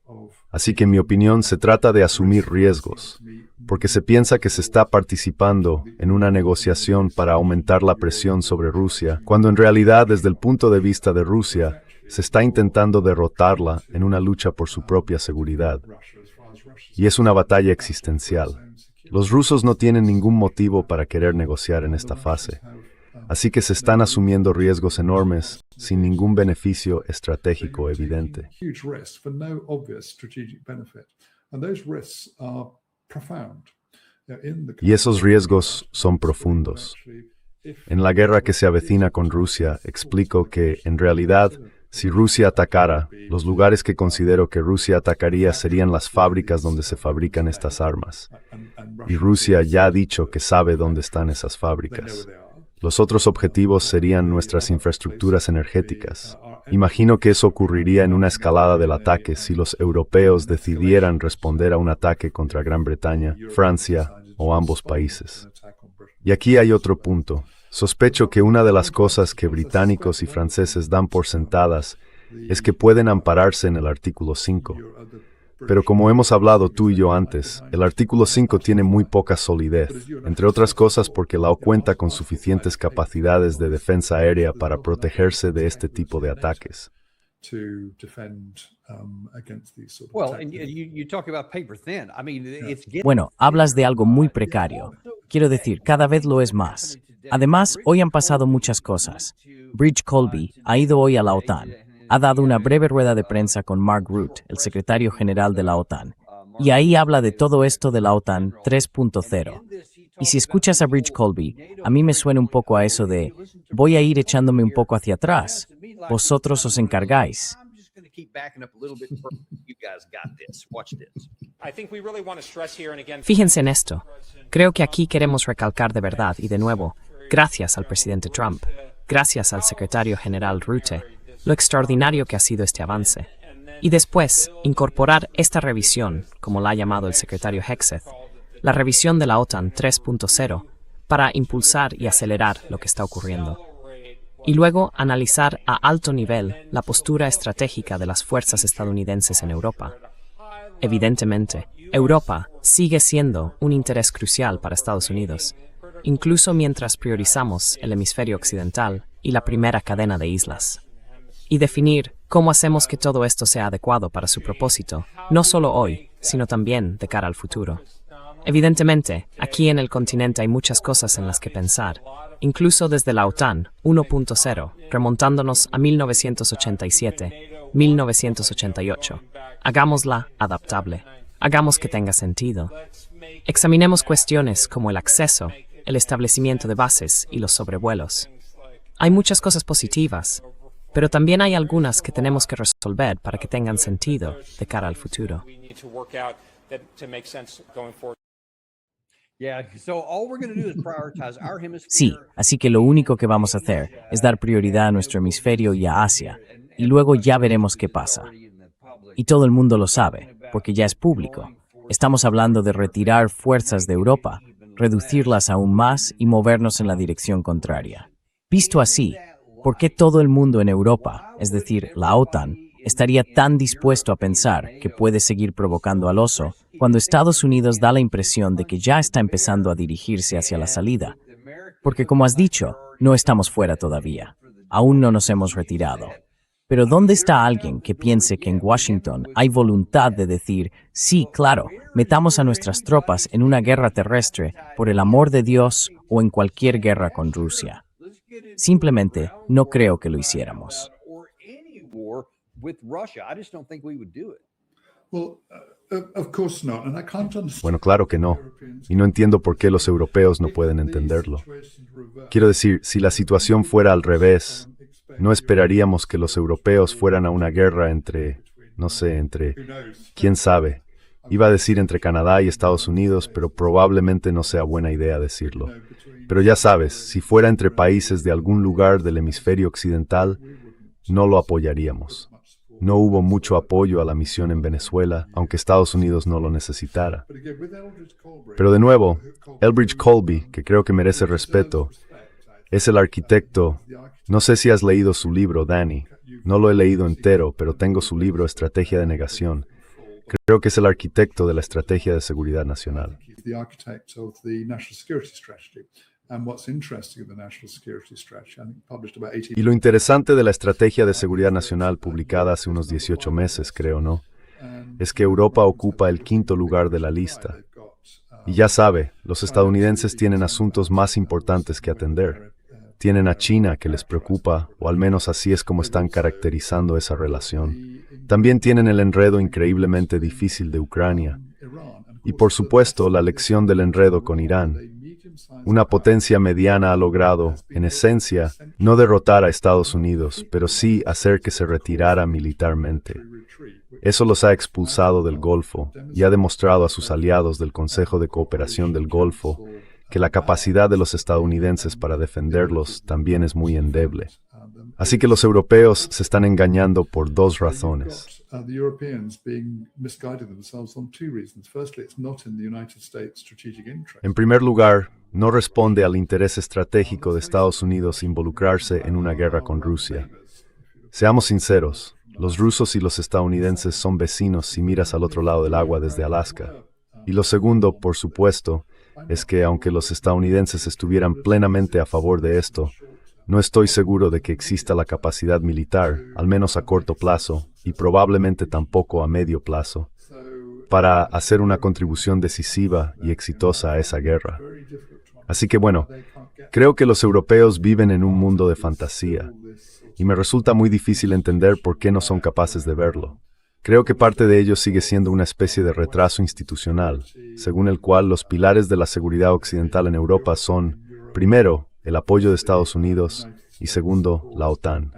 Así que en mi opinión se trata de asumir riesgos, porque se piensa que se está participando en una negociación para aumentar la presión sobre Rusia, cuando en realidad desde el punto de vista de Rusia se está intentando derrotarla en una lucha por su propia seguridad. Y es una batalla existencial. Los rusos no tienen ningún motivo para querer negociar en esta fase. Así que se están asumiendo riesgos enormes sin ningún beneficio estratégico evidente. Y esos riesgos son profundos. En la guerra que se avecina con Rusia, explico que, en realidad, Si Rusia atacara, los lugares que considero que Rusia atacaría serían las fábricas donde se fabrican estas armas. Y Rusia ya ha dicho que sabe dónde están esas fábricas. Los otros objetivos serían nuestras infraestructuras energéticas. Imagino que eso ocurriría en una escalada del ataque si los europeos decidieran responder a un ataque contra Gran Bretaña, Francia o ambos países. Y aquí hay otro punto. Sospecho que una de las cosas que británicos y franceses dan por sentadas es que pueden ampararse en el artículo 5. Pero como hemos hablado tú y yo antes, el artículo 5 tiene muy poca solidez, entre otras cosas porque la OTAN cuenta con suficientes capacidades de defensa aérea para protegerse de este tipo de ataques. Bueno, hablas de algo muy precario. Quiero decir, cada vez lo es más. Además, hoy han pasado muchas cosas. Bridge Colby ha ido hoy a la OTAN. Ha dado una breve rueda de prensa con Mark Rutte, el secretario general de la OTAN. Y ahí habla de todo esto de la OTAN 3.0. Y si escuchas a Bridge Colby, a mí me suena un poco a eso de, voy a ir echándome un poco hacia atrás. Vosotros os encargáis. Fíjense en esto. Creo que aquí queremos recalcar de verdad y de nuevo, gracias al presidente Trump, gracias al secretario general Rutte, lo extraordinario que ha sido este avance. Y después, incorporar esta revisión, como la ha llamado el secretario Hegseth, la revisión de la OTAN 3.0, para impulsar y acelerar lo que está ocurriendo. Y luego analizar a alto nivel la postura estratégica de las fuerzas estadounidenses en Europa. Evidentemente, Europa sigue siendo un interés crucial para Estados Unidos, incluso mientras priorizamos el hemisferio occidental y la primera cadena de islas. Y definir cómo hacemos que todo esto sea adecuado para su propósito, no solo hoy, sino también de cara al futuro. Evidentemente, aquí en el continente hay muchas cosas en las que pensar, incluso desde la OTAN 1.0, remontándonos a 1987, 1988. Hagámosla adaptable. Hagamos que tenga sentido. Examinemos cuestiones como el acceso, el establecimiento de bases y los sobrevuelos. Hay muchas cosas positivas, pero también hay algunas que tenemos que resolver para que tengan sentido de cara al futuro. Sí, así que lo único que vamos a hacer es dar prioridad a nuestro hemisferio y a Asia, y luego ya veremos qué pasa. Y todo el mundo lo sabe, porque ya es público. Estamos hablando de retirar fuerzas de Europa, reducirlas aún más y movernos en la dirección contraria. Visto así, ¿por qué todo el mundo en Europa, es decir, la OTAN, estaría tan dispuesto a pensar que puede seguir provocando al oso cuando Estados Unidos da la impresión de que ya está empezando a dirigirse hacia la salida? Porque como has dicho, no estamos fuera todavía. Aún no nos hemos retirado. Pero ¿dónde está alguien que piense que en Washington hay voluntad de decir, sí, claro, metamos a nuestras tropas en una guerra terrestre por el amor de Dios o en cualquier guerra con Rusia? Simplemente no creo que lo hiciéramos. Bueno, claro que no. Y no entiendo por qué los europeos no pueden entenderlo. Quiero decir, si la situación fuera al revés, no esperaríamos que los europeos fueran a una guerra entre, quién sabe. Iba a decir entre Canadá y Estados Unidos, pero probablemente no sea buena idea decirlo. Pero ya sabes, si fuera entre países de algún lugar del hemisferio occidental, no lo apoyaríamos. No hubo mucho apoyo a la misión en Venezuela, aunque Estados Unidos no lo necesitara. Pero de nuevo, Elbridge Colby, que creo que merece respeto, es el arquitecto. No sé si has leído su libro, Danny. No lo he leído entero, pero tengo su libro Estrategia de Negación. Creo que es el arquitecto de la Estrategia de Seguridad Nacional. Y lo interesante de la Estrategia de Seguridad Nacional publicada hace unos 18 meses, creo, ¿no? Es que Europa ocupa el 5º lugar de la lista. Y ya sabe, los estadounidenses tienen asuntos más importantes que atender. Tienen a China que les preocupa, o al menos así es como están caracterizando esa relación. También tienen el enredo increíblemente difícil de Ucrania. Y por supuesto, la lección del enredo con Irán. Una potencia mediana ha logrado, en esencia, no derrotar a Estados Unidos, pero sí hacer que se retirara militarmente. Eso los ha expulsado del Golfo y ha demostrado a sus aliados del Consejo de Cooperación del Golfo que la capacidad de los estadounidenses para defenderlos también es muy endeble. Así que los europeos se están engañando por dos razones. En primer lugar, no responde al interés estratégico de Estados Unidos involucrarse en una guerra con Rusia. Seamos sinceros, los rusos y los estadounidenses son vecinos si miras al otro lado del agua desde Alaska. Y lo segundo, por supuesto, es que aunque los estadounidenses estuvieran plenamente a favor de esto, no estoy seguro de que exista la capacidad militar, al menos a corto plazo, y probablemente tampoco a medio plazo, para hacer una contribución decisiva y exitosa a esa guerra. Así que bueno, creo que los europeos viven en un mundo de fantasía, y me resulta muy difícil entender por qué no son capaces de verlo. Creo que parte de ello sigue siendo una especie de retraso institucional, según el cual los pilares de la seguridad occidental en Europa son, primero, el apoyo de Estados Unidos y segundo, la OTAN.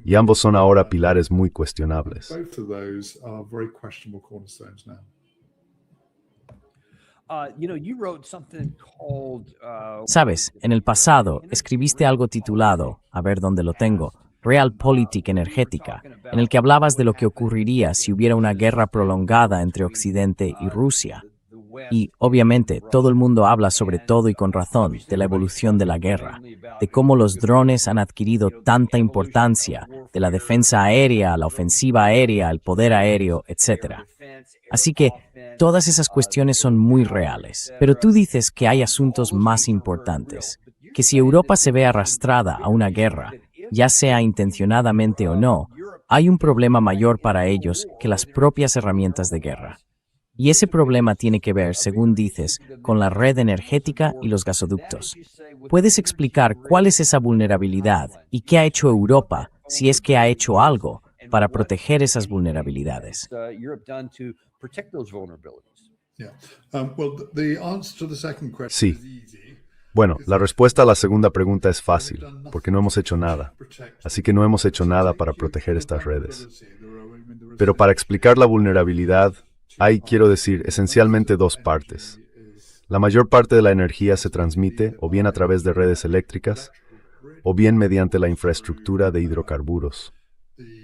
Y ambos son ahora pilares muy cuestionables. Sabes, en el pasado escribiste algo titulado, a ver dónde lo tengo, Realpolitik energética, en el que hablabas de lo que ocurriría si hubiera una guerra prolongada entre Occidente y Rusia. Y, obviamente, todo el mundo habla sobre todo y con razón de la evolución de la guerra, de cómo los drones han adquirido tanta importancia, de la defensa aérea, la ofensiva aérea, el poder aéreo, etc. Así que, todas esas cuestiones son muy reales. Pero tú dices que hay asuntos más importantes, que si Europa se ve arrastrada a una guerra, ya sea intencionadamente o no, hay un problema mayor para ellos que las propias herramientas de guerra. Y ese problema tiene que ver, según dices, con la red energética y los gasoductos. ¿Puedes explicar cuál es esa vulnerabilidad y qué ha hecho Europa, si es que ha hecho algo, para proteger esas vulnerabilidades? Sí. Bueno, la respuesta a la segunda pregunta es fácil, porque no hemos hecho nada. Así que no hemos hecho nada para proteger estas redes. Pero para explicar la vulnerabilidad, hay, quiero decir, esencialmente dos partes. La mayor parte de la energía se transmite o bien a través de redes eléctricas o bien mediante la infraestructura de hidrocarburos.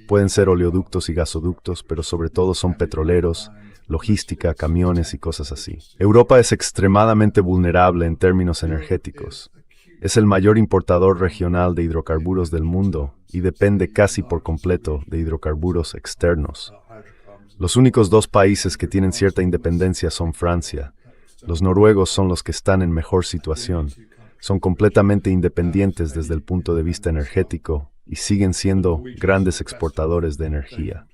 Pueden ser oleoductos y gasoductos, pero sobre todo son petroleros, logística, camiones y cosas así. Europa es extremadamente vulnerable en términos energéticos. Es el mayor importador regional de hidrocarburos del mundo y depende casi por completo de hidrocarburos externos. Los únicos dos países que tienen cierta independencia son Francia. Los noruegos son los que están en mejor situación. Son completamente independientes desde el punto de vista energético y siguen siendo grandes exportadores de energía.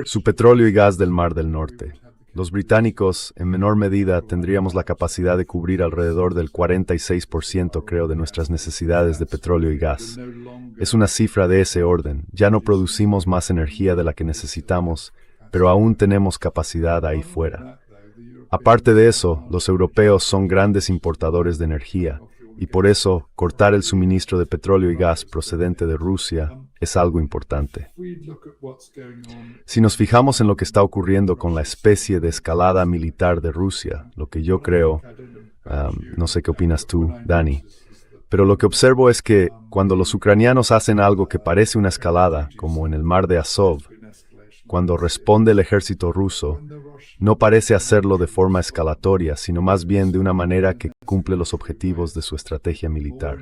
Su petróleo y gas del Mar del Norte. Los británicos, en menor medida, tendríamos la capacidad de cubrir alrededor del 46%, creo, de nuestras necesidades de petróleo y gas. Es una cifra de ese orden. Ya no producimos más energía de la que necesitamos, pero aún tenemos capacidad ahí fuera. Aparte de eso, los europeos son grandes importadores de energía, y por eso cortar el suministro de petróleo y gas procedente de Rusia es algo importante. Si nos fijamos en lo que está ocurriendo con la especie de escalada militar de Rusia, lo que yo creo, no sé qué opinas tú, Dani, pero lo que observo es que cuando los ucranianos hacen algo que parece una escalada, como en el mar de Azov, cuando responde el ejército ruso, no parece hacerlo de forma escalatoria, sino más bien de una manera que cumple los objetivos de su estrategia militar.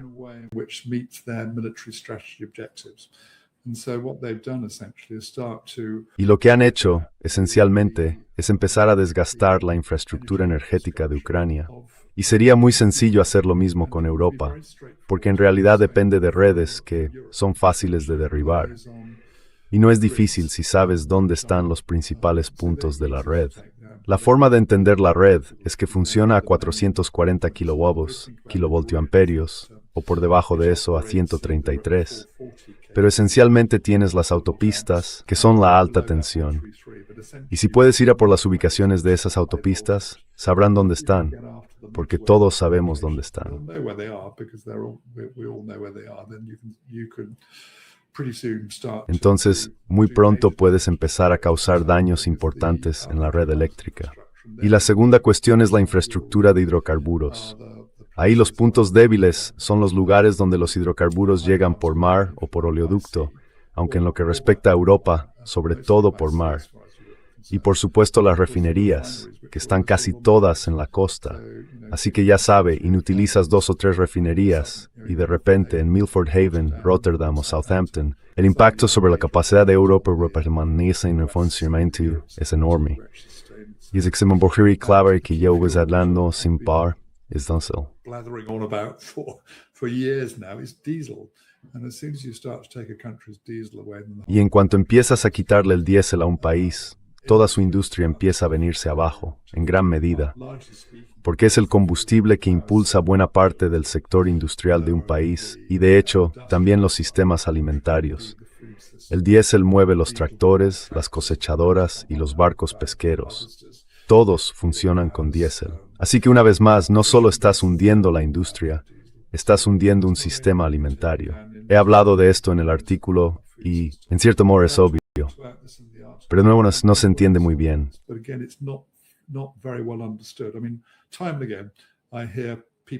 Y lo que han hecho, esencialmente, es empezar a desgastar la infraestructura energética de Ucrania. Y sería muy sencillo hacer lo mismo con Europa, porque en realidad depende de redes que son fáciles de derribar. Y no es difícil si sabes dónde están los principales puntos de la red. La forma de entender la red es que funciona a 440 kilovoltiamperios, o por debajo de eso a 133, pero esencialmente tienes las autopistas, que son la alta tensión. Y si puedes ir a por las ubicaciones de esas autopistas, sabrán dónde están, porque todos sabemos dónde están. Entonces, muy pronto puedes empezar a causar daños importantes en la red eléctrica. Y la segunda cuestión es la infraestructura de hidrocarburos. Ahí los puntos débiles son los lugares donde los hidrocarburos llegan por mar o por oleoducto, aunque en lo que respecta a Europa, sobre todo por mar. Y por supuesto las refinerías, que están casi todas en la costa. Así que ya sabe, inutilizas 2 o 3 refinerías, y de repente en Milford Haven, Rotterdam o Southampton, el impacto sobre la capacidad de Europa para permanecer en el funcionamiento es enorme. Y es que se me ocurre claro que yo voy hablando sin par, es tan solo. Blathering on about for years now is diesel. And as soon as you start to take a country's diesel away, Y en cuanto empiezas a quitarle el diésel a un país, toda su industria empieza a venirse abajo, en gran medida, porque es el combustible que impulsa buena parte del sector industrial de un país y, de hecho, también los sistemas alimentarios. El diésel mueve los tractores, las cosechadoras y los barcos pesqueros. Todos funcionan con diésel. Así que una vez más, no solo estás hundiendo la industria, estás hundiendo un sistema alimentario. He hablado de esto en el artículo y, en cierto modo, es obvio. Pero de nuevo no se entiende muy bien.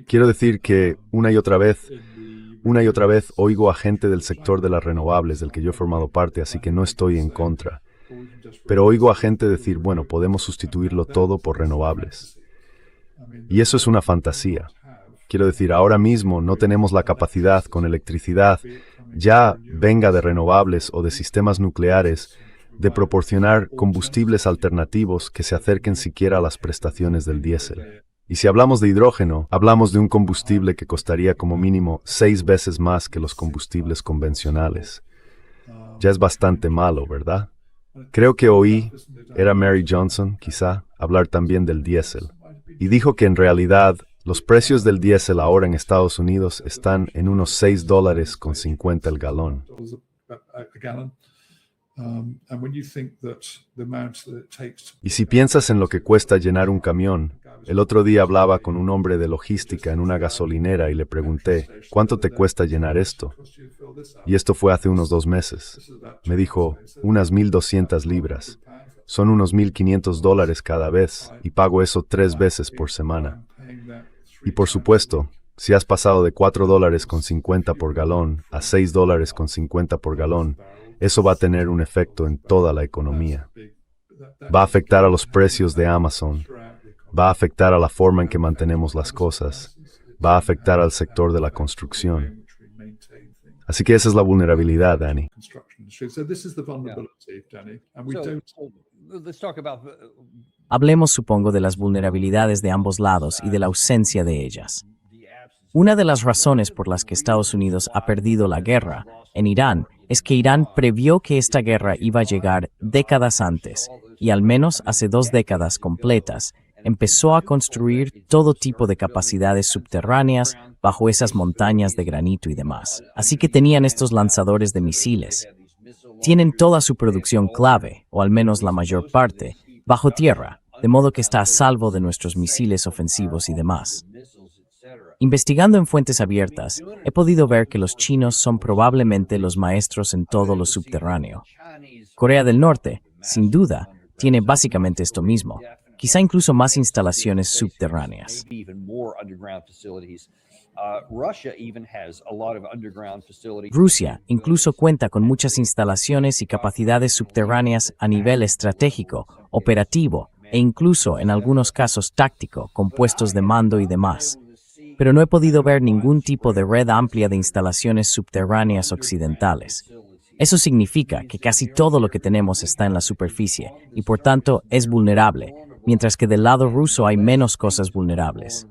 Quiero decir que una y otra vez oigo a gente del sector de las renovables del que yo he formado parte, así que no estoy en contra. Pero oigo a gente decir, bueno, podemos sustituirlo todo por renovables. Y eso es una fantasía. Quiero decir, ahora mismo no tenemos la capacidad con electricidad, ya venga de renovables o de sistemas nucleares, de proporcionar combustibles alternativos que se acerquen siquiera a las prestaciones del diésel. Y si hablamos de hidrógeno, hablamos de un combustible que costaría como mínimo 6 veces más que los combustibles convencionales. Ya es bastante malo, ¿verdad? Creo que oí, era Mary Johnson, quizá, hablar también del diésel. Y dijo que en realidad los precios del diésel ahora en Estados Unidos están en unos $6.50 el galón. Y si piensas en lo que cuesta llenar un camión, el otro día hablaba con un hombre de logística en una gasolinera y le pregunté, ¿cuánto te cuesta llenar esto? Y esto fue hace unos 2 meses. Me dijo, unas 1,200 libras. Son unos $1,500 cada vez y pago eso 3 veces por semana. Y por supuesto, si has pasado de $4.50 por galón a $6.50 por galón, eso va a tener un efecto en toda la economía. Va a afectar a los precios de Amazon, va a afectar a la forma en que mantenemos las cosas, va a afectar al sector de la construcción. Así que esa es la vulnerabilidad, Danny. Hablemos, supongo, de las vulnerabilidades de ambos lados y de la ausencia de ellas. Una de las razones por las que Estados Unidos ha perdido la guerra en Irán es que Irán previó que esta guerra iba a llegar décadas antes, y al menos hace 2 décadas completas, empezó a construir todo tipo de capacidades subterráneas bajo esas montañas de granito y demás. Así que tenían estos lanzadores de misiles. Tienen toda su producción clave, o al menos la mayor parte, bajo tierra, de modo que está a salvo de nuestros misiles ofensivos y demás. Investigando en fuentes abiertas, he podido ver que los chinos son probablemente los maestros en todo lo subterráneo. Corea del Norte, sin duda, tiene básicamente esto mismo, quizá incluso más instalaciones subterráneas. Rusia incluso cuenta con muchas instalaciones y capacidades subterráneas a nivel estratégico, operativo e incluso en algunos casos táctico, con puestos de mando y demás. Pero no he podido ver ningún tipo de red amplia de instalaciones subterráneas occidentales. Eso significa que casi todo lo que tenemos está en la superficie y por tanto es vulnerable, mientras que del lado ruso hay menos cosas vulnerables.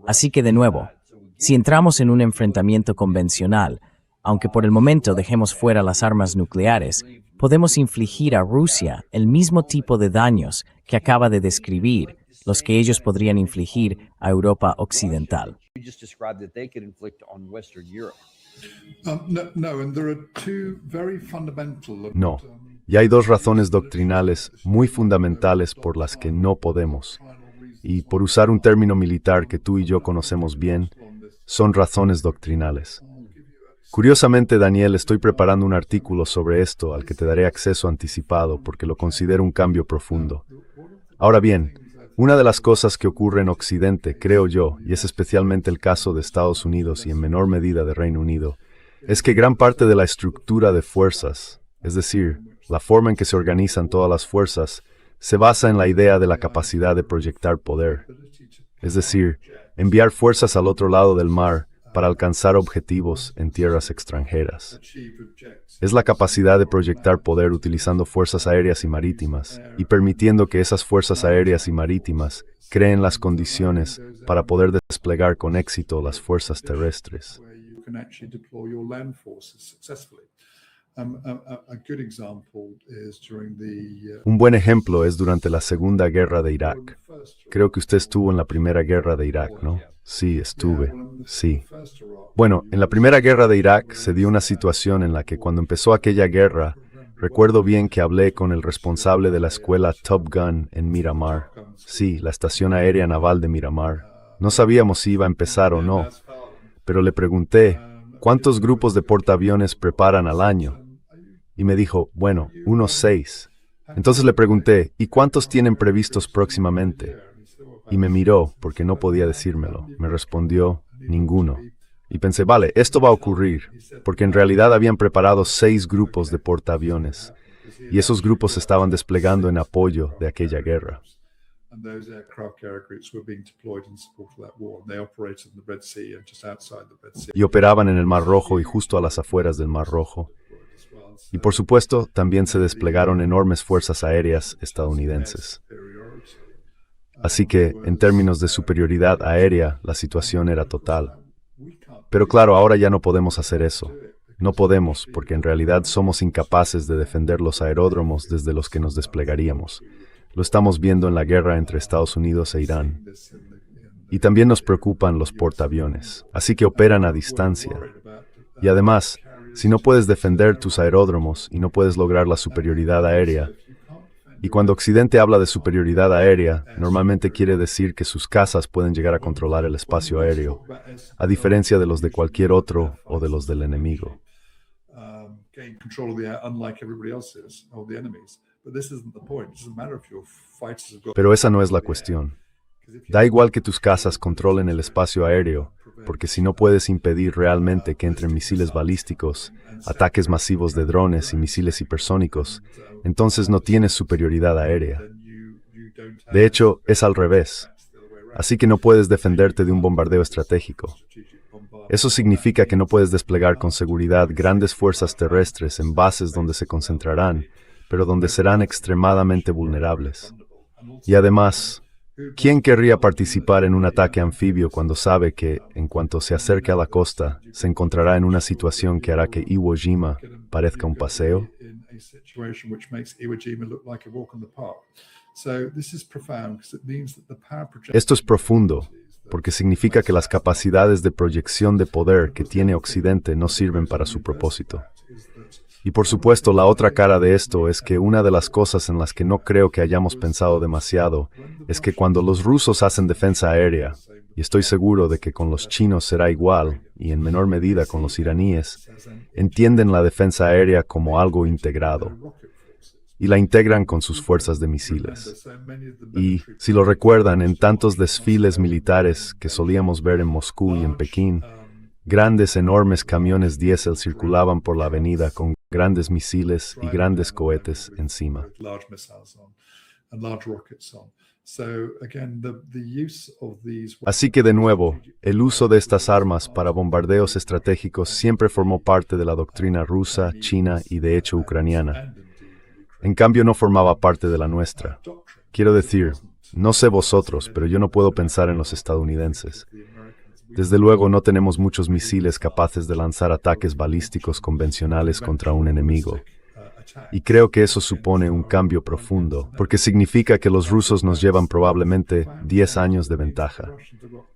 Así que de nuevo, si entramos en un enfrentamiento convencional, aunque por el momento dejemos fuera las armas nucleares, podemos infligir a Rusia el mismo tipo de daños que acaba de describir, los que ellos podrían infligir a Europa occidental. No. Y hay dos razones doctrinales muy fundamentales por las que no podemos. Y por usar un término militar que tú y yo conocemos bien, son razones doctrinales. Curiosamente, Daniel, estoy preparando un artículo sobre esto al que te daré acceso anticipado porque lo considero un cambio profundo. Ahora bien, una de las cosas que ocurre en Occidente, creo yo, y es especialmente el caso de Estados Unidos y en menor medida de Reino Unido, es que gran parte de la estructura de fuerzas, es decir, la forma en que se organizan todas las fuerzas, se basa en la idea de la capacidad de proyectar poder. Es decir, enviar fuerzas al otro lado del mar para alcanzar objetivos en tierras extranjeras. Es la capacidad de proyectar poder utilizando fuerzas aéreas y marítimas, y permitiendo que esas fuerzas aéreas y marítimas creen las condiciones para poder desplegar con éxito las fuerzas terrestres. Un buen ejemplo es durante la Segunda Guerra de Irak. Creo que usted estuvo en la Primera Guerra de Irak, ¿no? Sí, estuve. Sí. Bueno, en la Primera Guerra de Irak se dio una situación en la que cuando empezó aquella guerra, recuerdo bien que hablé con el responsable de la escuela Top Gun en Miramar. Sí, la estación aérea naval de Miramar. No sabíamos si iba a empezar o no, pero le pregunté, ¿cuántos grupos de portaaviones preparan al año? Y me dijo, bueno, unos 6. Entonces le pregunté, ¿y cuántos tienen previstos próximamente? Y me miró, porque no podía decírmelo. Me respondió, ninguno. Y pensé, vale, esto va a ocurrir, porque en realidad habían preparado 6 grupos de portaaviones, y esos grupos se estaban desplegando en apoyo de aquella guerra. Y operaban en el Mar Rojo y justo a las afueras del Mar Rojo. Y por supuesto, también se desplegaron enormes fuerzas aéreas estadounidenses. Así que, en términos de superioridad aérea, la situación era total. Pero claro, ahora ya no podemos hacer eso. No podemos, porque en realidad somos incapaces de defender los aeródromos desde los que nos desplegaríamos. Lo estamos viendo en la guerra entre Estados Unidos e Irán. Y también nos preocupan los portaaviones, así que operan a distancia. Y además, si no puedes defender tus aeródromos y no puedes lograr la superioridad aérea, y cuando Occidente habla de superioridad aérea, normalmente quiere decir que sus casas pueden llegar a controlar el espacio aéreo, a diferencia de los de cualquier otro o de los del enemigo. Pero esa no es la cuestión. Da igual que tus casas controlen el espacio aéreo, porque si no puedes impedir realmente que entren misiles balísticos, ataques masivos de drones y misiles hipersónicos, entonces no tienes superioridad aérea. De hecho, es al revés. Así que no puedes defenderte de un bombardeo estratégico. Eso significa que no puedes desplegar con seguridad grandes fuerzas terrestres en bases donde se concentrarán, pero donde serán extremadamente vulnerables. Y además, ¿quién querría participar en un ataque anfibio cuando sabe que, en cuanto se acerque a la costa, se encontrará en una situación que hará que Iwo Jima parezca un paseo? Esto es profundo, porque significa que las capacidades de proyección de poder que tiene Occidente no sirven para su propósito. Y por supuesto, la otra cara de esto es que una de las cosas en las que no creo que hayamos pensado demasiado es que cuando los rusos hacen defensa aérea, y estoy seguro de que con los chinos será igual, y en menor medida con los iraníes, entienden la defensa aérea como algo integrado, y la integran con sus fuerzas de misiles. Y, si lo recuerdan, en tantos desfiles militares que solíamos ver en Moscú y en Pekín, grandes, enormes camiones diésel circulaban por la avenida con grandes misiles y grandes cohetes encima. Así que de nuevo, el uso de estas armas para bombardeos estratégicos siempre formó parte de la doctrina rusa, china y de hecho ucraniana. En cambio no formaba parte de la nuestra. Quiero decir, no sé vosotros, pero yo no puedo pensar en los estadounidenses. Desde luego no tenemos muchos misiles capaces de lanzar ataques balísticos convencionales contra un enemigo. Y creo que eso supone un cambio profundo, porque significa que los rusos nos llevan probablemente 10 años de ventaja,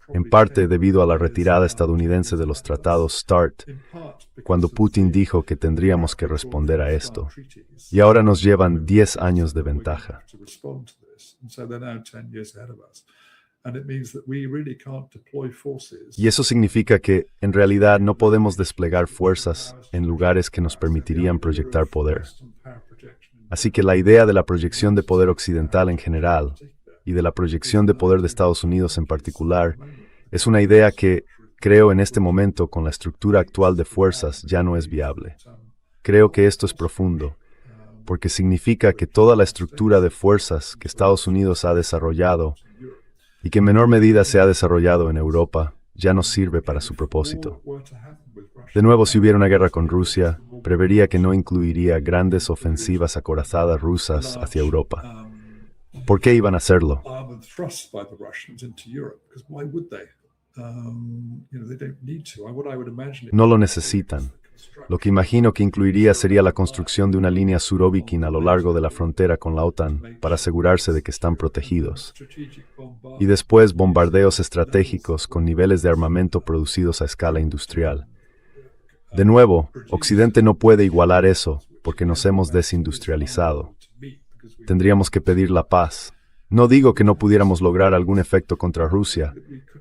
en parte debido a la retirada estadounidense de los tratados START, cuando Putin dijo que tendríamos que responder a esto. Y ahora nos llevan 10 años de ventaja. Y eso significa que, en realidad, no podemos desplegar fuerzas en lugares que nos permitirían proyectar poder. Así que la idea de la proyección de poder occidental en general, y de la proyección de poder de Estados Unidos en particular, es una idea que, creo en este momento, con la estructura actual de fuerzas, ya no es viable. Creo que esto es profundo, porque significa que toda la estructura de fuerzas que Estados Unidos ha desarrollado, y que en menor medida se ha desarrollado en Europa, ya no sirve para su propósito. De nuevo, si hubiera una guerra con Rusia, prevería que no incluiría grandes ofensivas acorazadas rusas hacia Europa. ¿Por qué iban a hacerlo? No lo necesitan. Lo que imagino que incluiría sería la construcción de una línea Surovikin a lo largo de la frontera con la OTAN para asegurarse de que están protegidos. Y después bombardeos estratégicos con niveles de armamento producidos a escala industrial. De nuevo, Occidente no puede igualar eso porque nos hemos desindustrializado. Tendríamos que pedir la paz. No digo que no pudiéramos lograr algún efecto contra Rusia,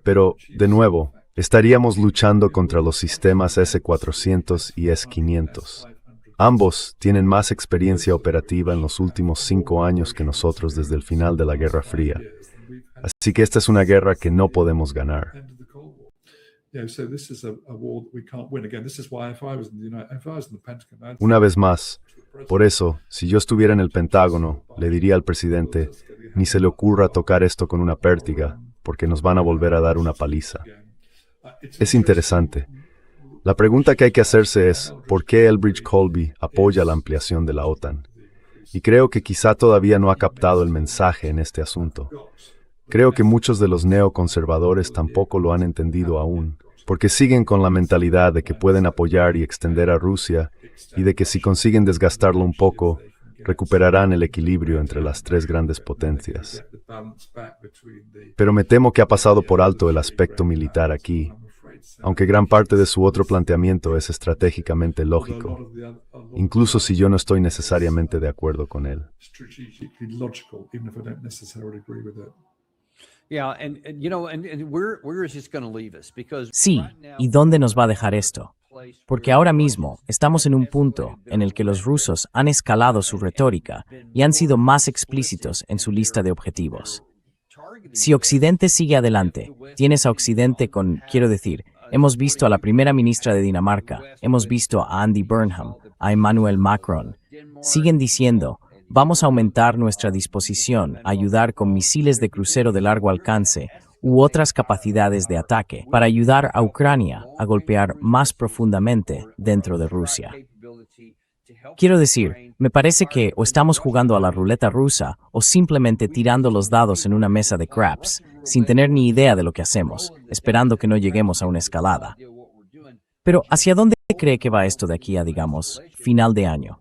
pero, de nuevo, estaríamos luchando contra los sistemas S-400 y S-500. Ambos tienen más experiencia operativa en los últimos 5 años que nosotros desde el final de la Guerra Fría. Así que esta es una guerra que no podemos ganar. Una vez más, por eso, si yo estuviera en el Pentágono, le diría al presidente, ni se le ocurra tocar esto con una pértiga, porque nos van a volver a dar una paliza. Es interesante. La pregunta que hay que hacerse es, ¿por qué Elbridge Colby apoya la ampliación de la OTAN? Y creo que quizá todavía no ha captado el mensaje en este asunto. Creo que muchos de los neoconservadores tampoco lo han entendido aún, porque siguen con la mentalidad de que pueden apoyar y extender a Rusia, y de que si consiguen desgastarlo un poco, recuperarán el equilibrio entre las 3 grandes potencias. Pero me temo que ha pasado por alto el aspecto militar aquí, aunque gran parte de su otro planteamiento es estratégicamente lógico, incluso si yo no estoy necesariamente de acuerdo con él. Sí, ¿y dónde nos va a dejar esto? Porque ahora mismo estamos en un punto en el que los rusos han escalado su retórica y han sido más explícitos en su lista de objetivos. Si Occidente sigue adelante, tienes a Occidente con, quiero decir, hemos visto a la primera ministra de Dinamarca, hemos visto a Andy Burnham, a Emmanuel Macron. Siguen diciendo, vamos a aumentar nuestra disposición a ayudar con misiles de crucero de largo alcance u otras capacidades de ataque para ayudar a Ucrania a golpear más profundamente dentro de Rusia. Quiero decir, me parece que o estamos jugando a la ruleta rusa o simplemente tirando los dados en una mesa de craps, sin tener ni idea de lo que hacemos, esperando que no lleguemos a una escalada. Pero, ¿hacia dónde cree que va esto de aquí a, digamos, final de año?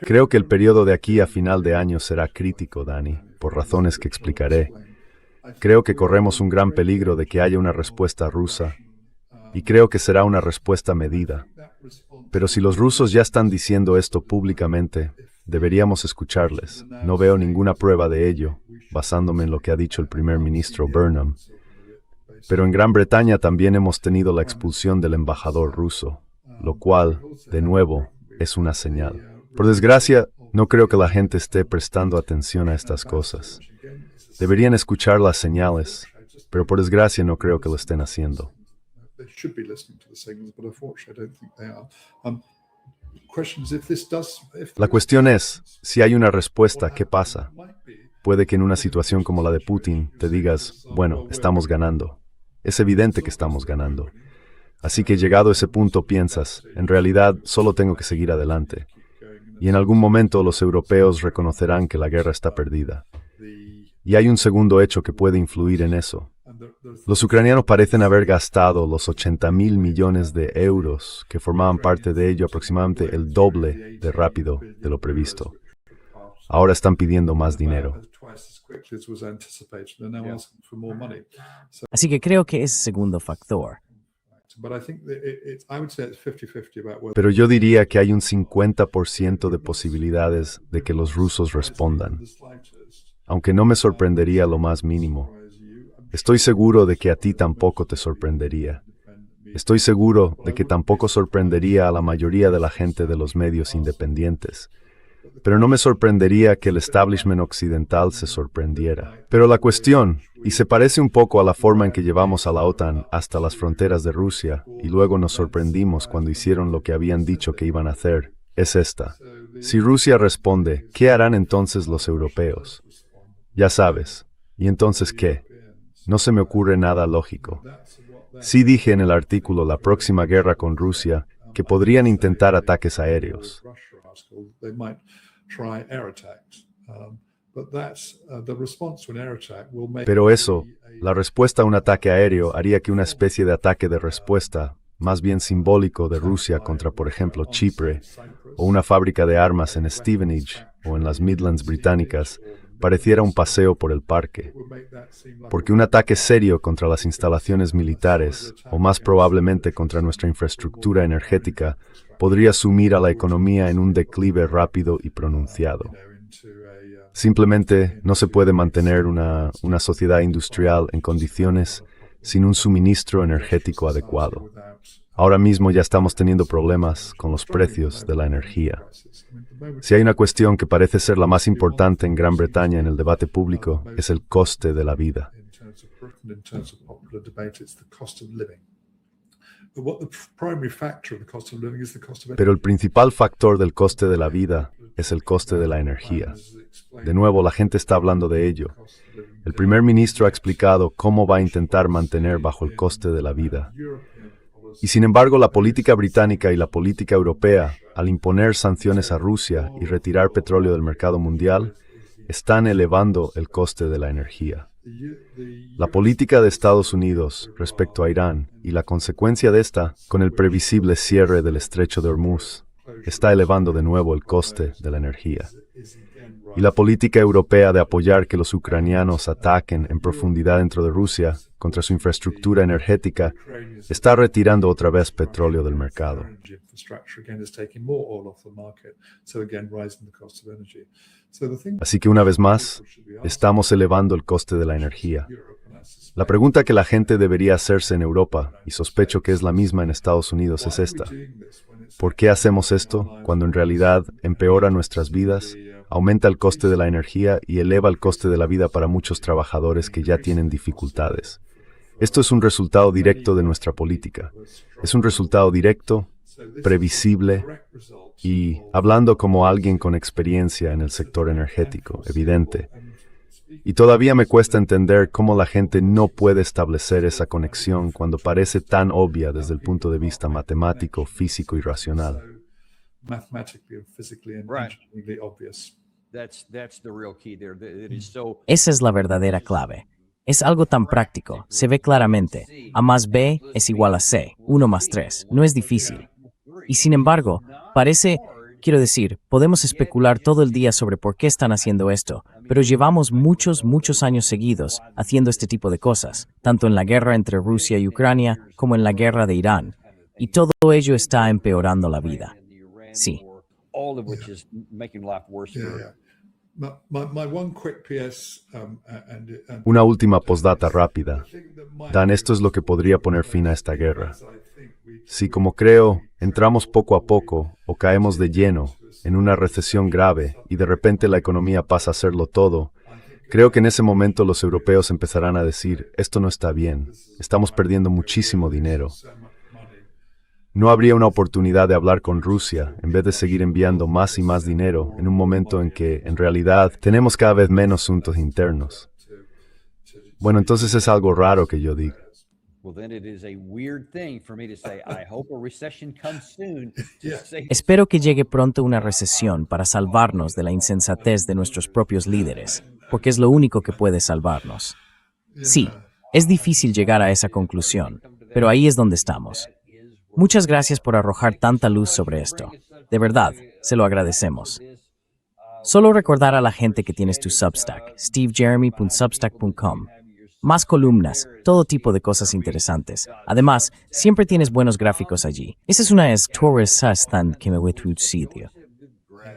Creo que el periodo de aquí a final de año será crítico, Dani, por razones que explicaré. Creo que corremos un gran peligro de que haya una respuesta rusa, y creo que será una respuesta medida. Pero si los rusos ya están diciendo esto públicamente, deberíamos escucharles. No veo ninguna prueba de ello, basándome en lo que ha dicho el primer ministro Burnham. Pero en Gran Bretaña también hemos tenido la expulsión del embajador ruso, lo cual, de nuevo, es una señal. Por desgracia, no creo que la gente esté prestando atención a estas cosas. Deberían escuchar las señales, pero por desgracia no creo que lo estén haciendo. La cuestión es, si hay una respuesta, ¿qué pasa? Puede que en una situación como la de Putin te digas, bueno, estamos ganando. Es evidente que estamos ganando. Así que llegado a ese punto piensas, en realidad solo tengo que seguir adelante. Y en algún momento los europeos reconocerán que la guerra está perdida. Y hay un segundo hecho que puede influir en eso, Los ucranianos parecen haber gastado los 80.000 millones de euros que formaban parte de ello, aproximadamente el doble de rápido de lo previsto. Ahora están pidiendo más dinero. Así que creo que es segundo factor. Pero yo diría que hay un 50% de posibilidades de que los rusos respondan, aunque no me sorprendería lo más mínimo. Estoy seguro de que a ti tampoco te sorprendería. Estoy seguro de que tampoco sorprendería a la mayoría de la gente de los medios independientes. Pero no me sorprendería que el establishment occidental se sorprendiera. Pero la cuestión, y se parece un poco a la forma en que llevamos a la OTAN hasta las fronteras de Rusia, y luego nos sorprendimos cuando hicieron lo que habían dicho que iban a hacer, es esta. Si Rusia responde, ¿qué harán entonces los europeos? Ya sabes. ¿Y entonces qué? No se me ocurre nada lógico. Sí dije en el artículo La próxima guerra con Rusia que podrían intentar ataques aéreos. Pero eso, la respuesta a un ataque aéreo haría que una especie de ataque de respuesta, más bien simbólico de Rusia contra, por ejemplo, Chipre, o una fábrica de armas en Stevenage o en las Midlands británicas, pareciera un paseo por el parque. Porque un ataque serio contra las instalaciones militares, o más probablemente contra nuestra infraestructura energética, podría sumir a la economía en un declive rápido y pronunciado. Simplemente no se puede mantener una sociedad industrial en condiciones sin un suministro energético adecuado. Ahora mismo ya estamos teniendo problemas con los precios de la energía. Si hay una cuestión que parece ser la más importante en Gran Bretaña en el debate público, es el coste de la vida. Pero el principal factor del coste de la vida es el coste de la energía. De nuevo, la gente está hablando de ello. El primer ministro ha explicado cómo va a intentar mantener bajo el coste de la vida. Y sin embargo, la política británica y la política europea, al imponer sanciones a Rusia y retirar petróleo del mercado mundial, están elevando el coste de la energía. La política de Estados Unidos respecto a Irán y la consecuencia de esta, con el previsible cierre del estrecho de Hormuz, está elevando de nuevo el coste de la energía. Y la política europea de apoyar que los ucranianos ataquen en profundidad dentro de Rusia contra su infraestructura energética está retirando otra vez petróleo del mercado. Así que una vez más, estamos elevando el coste de la energía. La pregunta que la gente debería hacerse en Europa, y sospecho que es la misma en Estados Unidos, es esta. ¿Por qué hacemos esto cuando en realidad empeora nuestras vidas, aumenta el coste de la energía y eleva el coste de la vida para muchos trabajadores que ya tienen dificultades? Esto es un resultado directo de nuestra política. Es un resultado directo, previsible y, hablando como alguien con experiencia en el sector energético, evidente. Y todavía me cuesta entender cómo la gente no puede establecer esa conexión cuando parece tan obvia desde el punto de vista matemático, físico y racional. Esa es la verdadera clave. Es algo tan práctico, se ve claramente. A más B es igual a C, 1 más 3. No es difícil. Y sin embargo, quiero decir, podemos especular todo el día sobre por qué están haciendo esto, pero llevamos muchos años seguidos haciendo este tipo de cosas, tanto en la guerra entre Rusia y Ucrania como en la guerra de Irán. Y todo ello está empeorando la vida. Sí. Una última postdata rápida. Dan, esto es lo que podría poner fin a esta guerra. Si, como creo, entramos poco a poco o caemos de lleno en una recesión grave y de repente la economía pasa a serlo todo, creo que en ese momento los europeos empezarán a decir, esto no está bien, estamos perdiendo muchísimo dinero. No habría una oportunidad de hablar con Rusia en vez de seguir enviando más y más dinero en un momento en que, en realidad, tenemos cada vez menos asuntos internos. Bueno, entonces es algo raro que yo diga. Espero que llegue pronto una recesión para salvarnos de la insensatez de nuestros propios líderes, porque es lo único que puede salvarnos. Sí, Es difícil llegar a esa conclusión, pero ahí es donde estamos. Muchas gracias por arrojar tanta luz sobre esto. De verdad, se lo agradecemos. Solo recordar a la gente que tienes tu Substack, stevejeremy.substack.com. Más columnas, todo tipo de cosas interesantes. Además, siempre tienes buenos gráficos allí. Esa es una estorresastan que me sitio.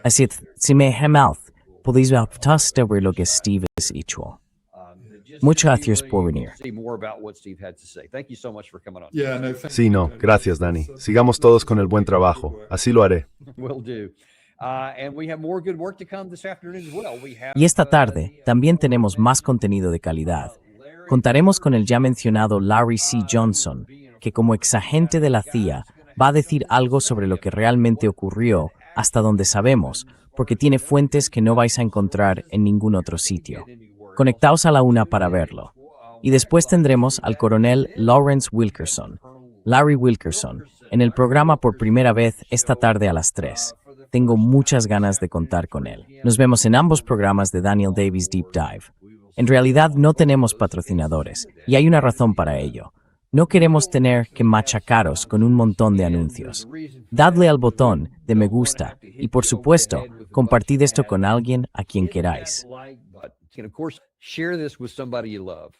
Así, si me hemalth, podéis ver sobre lo que Steve es hecho. Muchas gracias por venir. Sí, no, gracias, Dani. Sigamos todos con el buen trabajo. Así lo haré. Y esta tarde también tenemos más contenido de calidad. Contaremos con el ya mencionado Larry C. Johnson, que como exagente de la CIA va a decir algo sobre lo que realmente ocurrió, hasta donde sabemos, porque tiene fuentes que no vais a encontrar en ningún otro sitio. Conectaos a la 1 para verlo. Y después tendremos al coronel Lawrence Wilkerson, Larry Wilkerson, en el programa por primera vez esta tarde a las 3. Tengo muchas ganas de contar con él. Nos vemos en ambos programas de Daniel Davies Deep Dive. En realidad no tenemos patrocinadores, y hay una razón para ello. No queremos tener que machacaros con un montón de anuncios. Dadle al botón de me gusta y, por supuesto, compartid esto con alguien a quien queráis. And of course, share this with somebody you love.